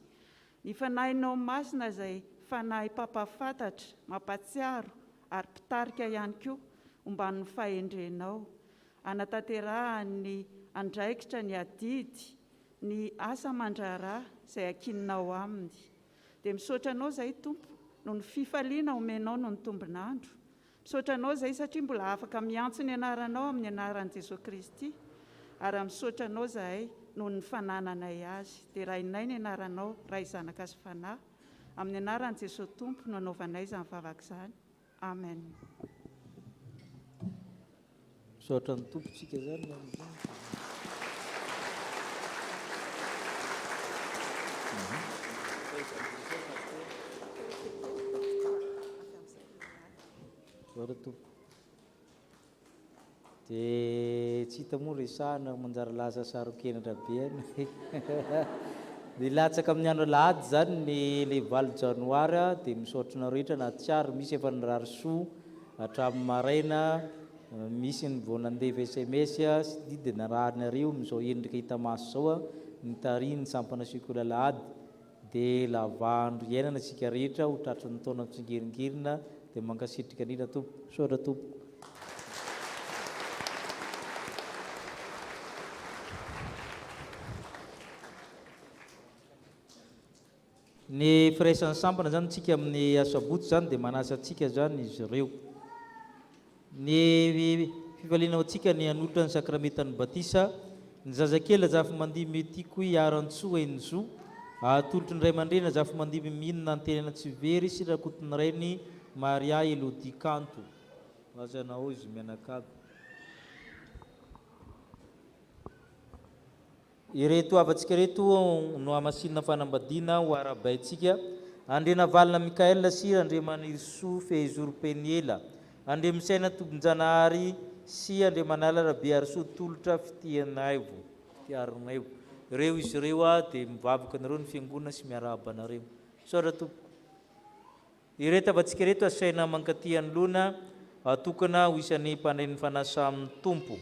ny fanahinao masina izay fanahy mpapafantatra, mampatsiaro ary mpitarika ihany koa mba ny fahendrenao, anatanterahany andraikitra ny adidy, ny asa aman-draharaha izay ankininao aminy. Dia misaotra anao izay tompo noho ny fifaliana omenao noho ny tombonandro. Misaotra anao izay satria mbola afaka miantso ny anaranao amin'ny anaran'i Jesosy Kristy ary misaotra anao izahay noho ny fanananay azy. Dia rainay ny anaranao ray zanaka sy fanahy amin'ny anaran'i Jesosy tompo no anaovanay izany vavaka izany. Amen. Misaotra ny tompontsika zany. Dia tsy hita moa resahana manjary laza sary kenatra be any. Dia latsaka amin'ny andro Alahady zany ny le valo Janoary dia misaotrana rehetra na tsiary misy efa nirary soa hatramin'ny maraina, misy ny vao nandefa SMS sy dia narahany amin'izao endrika hita maso zao nitariny sampana sekoly Alahady. Dia lavandro iainana sika rehetra ho tratry ny taona mitsingeringerina dia mankasitrika nina tompo. Misaotra tompo. Ny firaisan'ny sampana zany tsika amin'ny asabotsy zany dia manasa atsika zany izy ireo. Ny fifaliana atsika ny hanolotra ny sakramentan'ny batisa, ny zazakely azafa mandimy tiako hiaran-tsoa enzo, atolotry ny ray aman-dreny azafa mandimy minina ny tenana tsy very sy rakotony rainy Maria Elodie Kanto. Azanao izy mianakavy. Ireto avatsika reto no amasinina fanambadiana ho arabaitsika. Andrena valina Mikaela sy andre Maniriso 𝗧𝗣𝗜𝗙𝗏, andre misaina Tombo-Janoary sy andre manala rabe Ariso tolotra fitiarinaivo. Ireo izy ireo dia mivavaka nareo ny fiangonana sy miarahaba nareo. Misaotra tompo. Ireto avatsika reto asaina mankaty anoloana atokana ho isan'ny mpandrainy fanasa amin'ny tompo.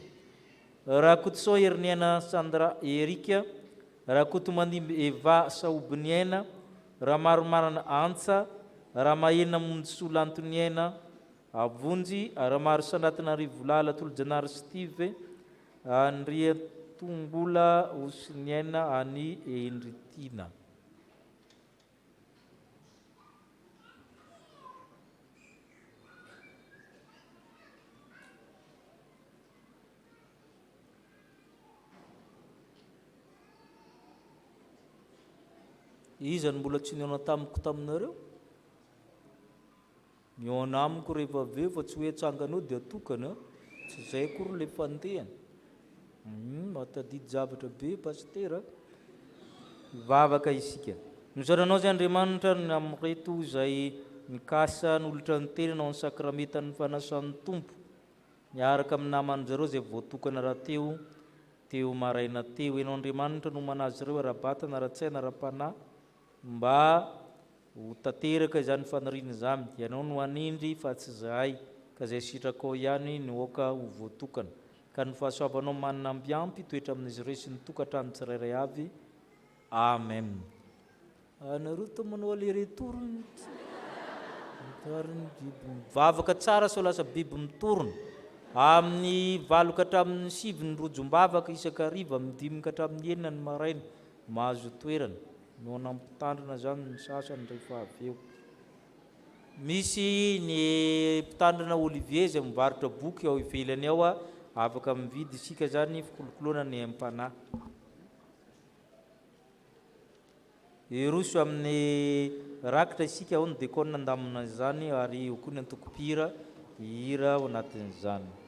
Rakotoso Herniana Sandra Erika, rakoto mandimby Eva Saobiniaina, ramaromarana Antsa, ramaena Mondsola Antoniaina Avonjy, ramaro Sanatana Rivolala Tolo-Janary Steve, Andria Tongola Osiniaina Ani Enritina. Izany mbola tsy niona tamiko taminareo. Niona amiko rehefa avy eo fa tsy hoe tsanganao dia atokana. Tsy zay kory le fandehany. Matadidy zavatra be pastera. Mivavaka isika. Misaoranao zay Andriamanitra amin'reto izay mikasa n'olotra ny tenanao ny sakramentan'ny fanasan'ny tompo. Miaraka amin'ny naman'izareo izay voatokana raha teo maraina teo. Ianao Andriamanitra no manazy ireo ara-batana, ara-tsaina, ara-panahy mba ho tanteraka izany faniriana izany. Ianao no anindry fa tsy zahay, ka izay sitrakao ihany no aoka ho voatokana. Ka ny fahasoavanao manana ambiampy toetra amin'izy ireo sy ny tokantrano tsirairay avy. Amen. Anareo to manao aleretorony. Mivavaka tsara sao lasa biby mitorona. Amin'ny 8 ka hatramin'ny 7 ny rojom-bavaka isakariva, amin'ny 5 ka hatramin'ny 9 ny maraina mahazo toerana. No nampitandrina zany ny sasany rehefa avy eo. Misy ny mpitandrina Olivier izay mivarotra boky ao ivelany ao, afaka mividy isika zany fikolokoloana ny aim-panahy. Eroso amin'ny rakitra isika ao ny dekona andamina izany ary eo koa ny antokopira hira ao anatin'izany.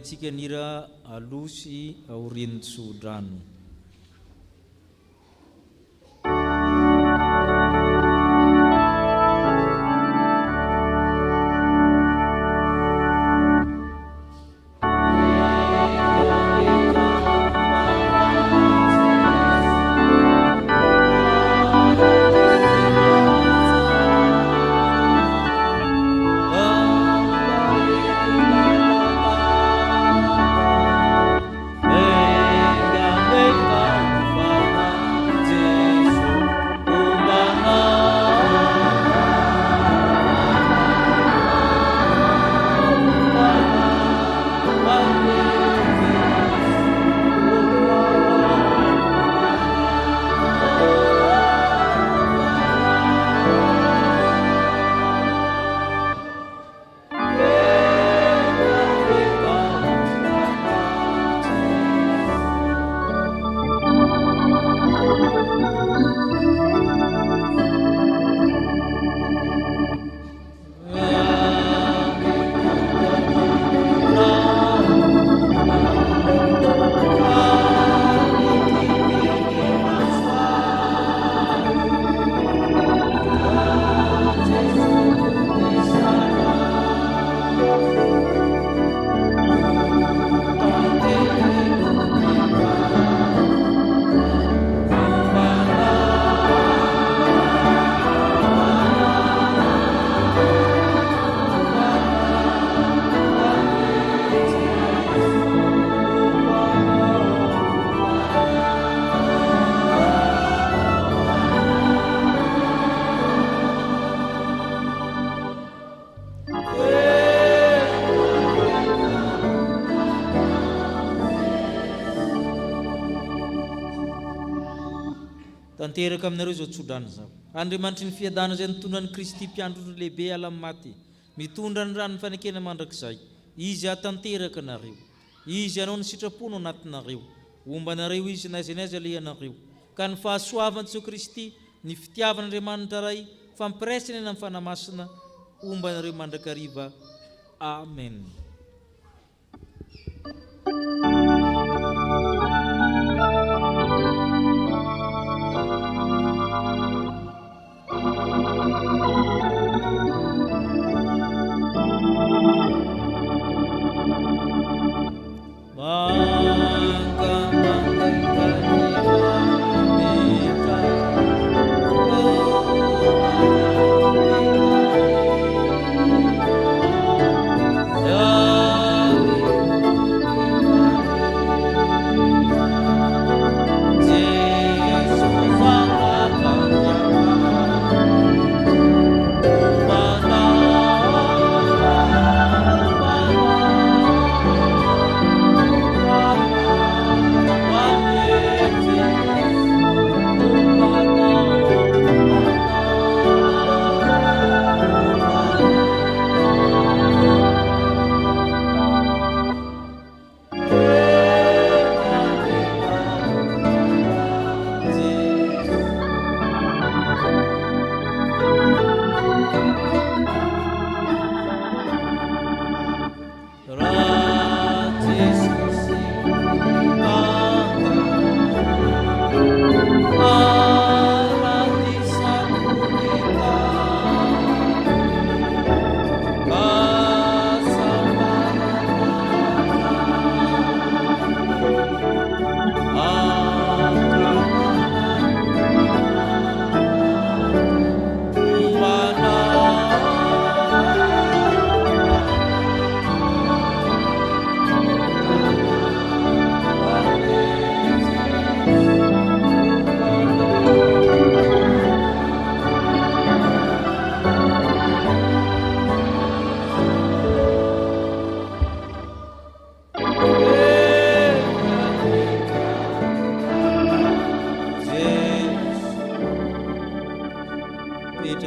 Tsika nira alosy aorian'ny tsodrano. Tanteraka aminareo zao tsodrano zao. Andriamanitry ny fiadana izay nitondra ny Kristy mpiandro lehibe ala amin'ny maty, mitondra ny rano fanekena mandrakizay. Izy atanteraka anareo. Izy anao ny sitraponao anatinareo. Ombanareo izy n'aiza n'aiza alehanareo. Ka ny fahasoavan'i Jesu Kristy, ny fitiavan'Andriamanitra Ray, fampiraisany eny amin'ny fanamasina, ombanareo mandrakariva. Amen.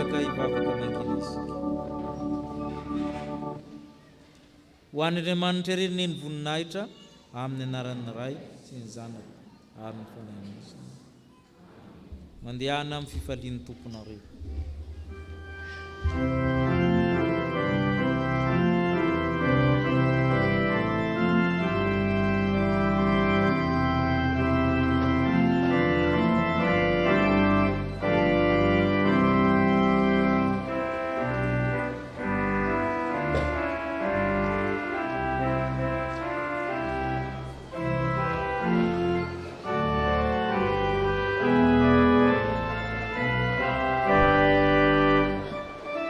manaraka hivavaka mangina izy. Ho an'Andriamanitra irery ny voninahitra amin'ny anaran'ny Ray sy ny Zanaka ary ny Fanahy Masina. Mandehana amin'ny fifalian'ny tomponareo.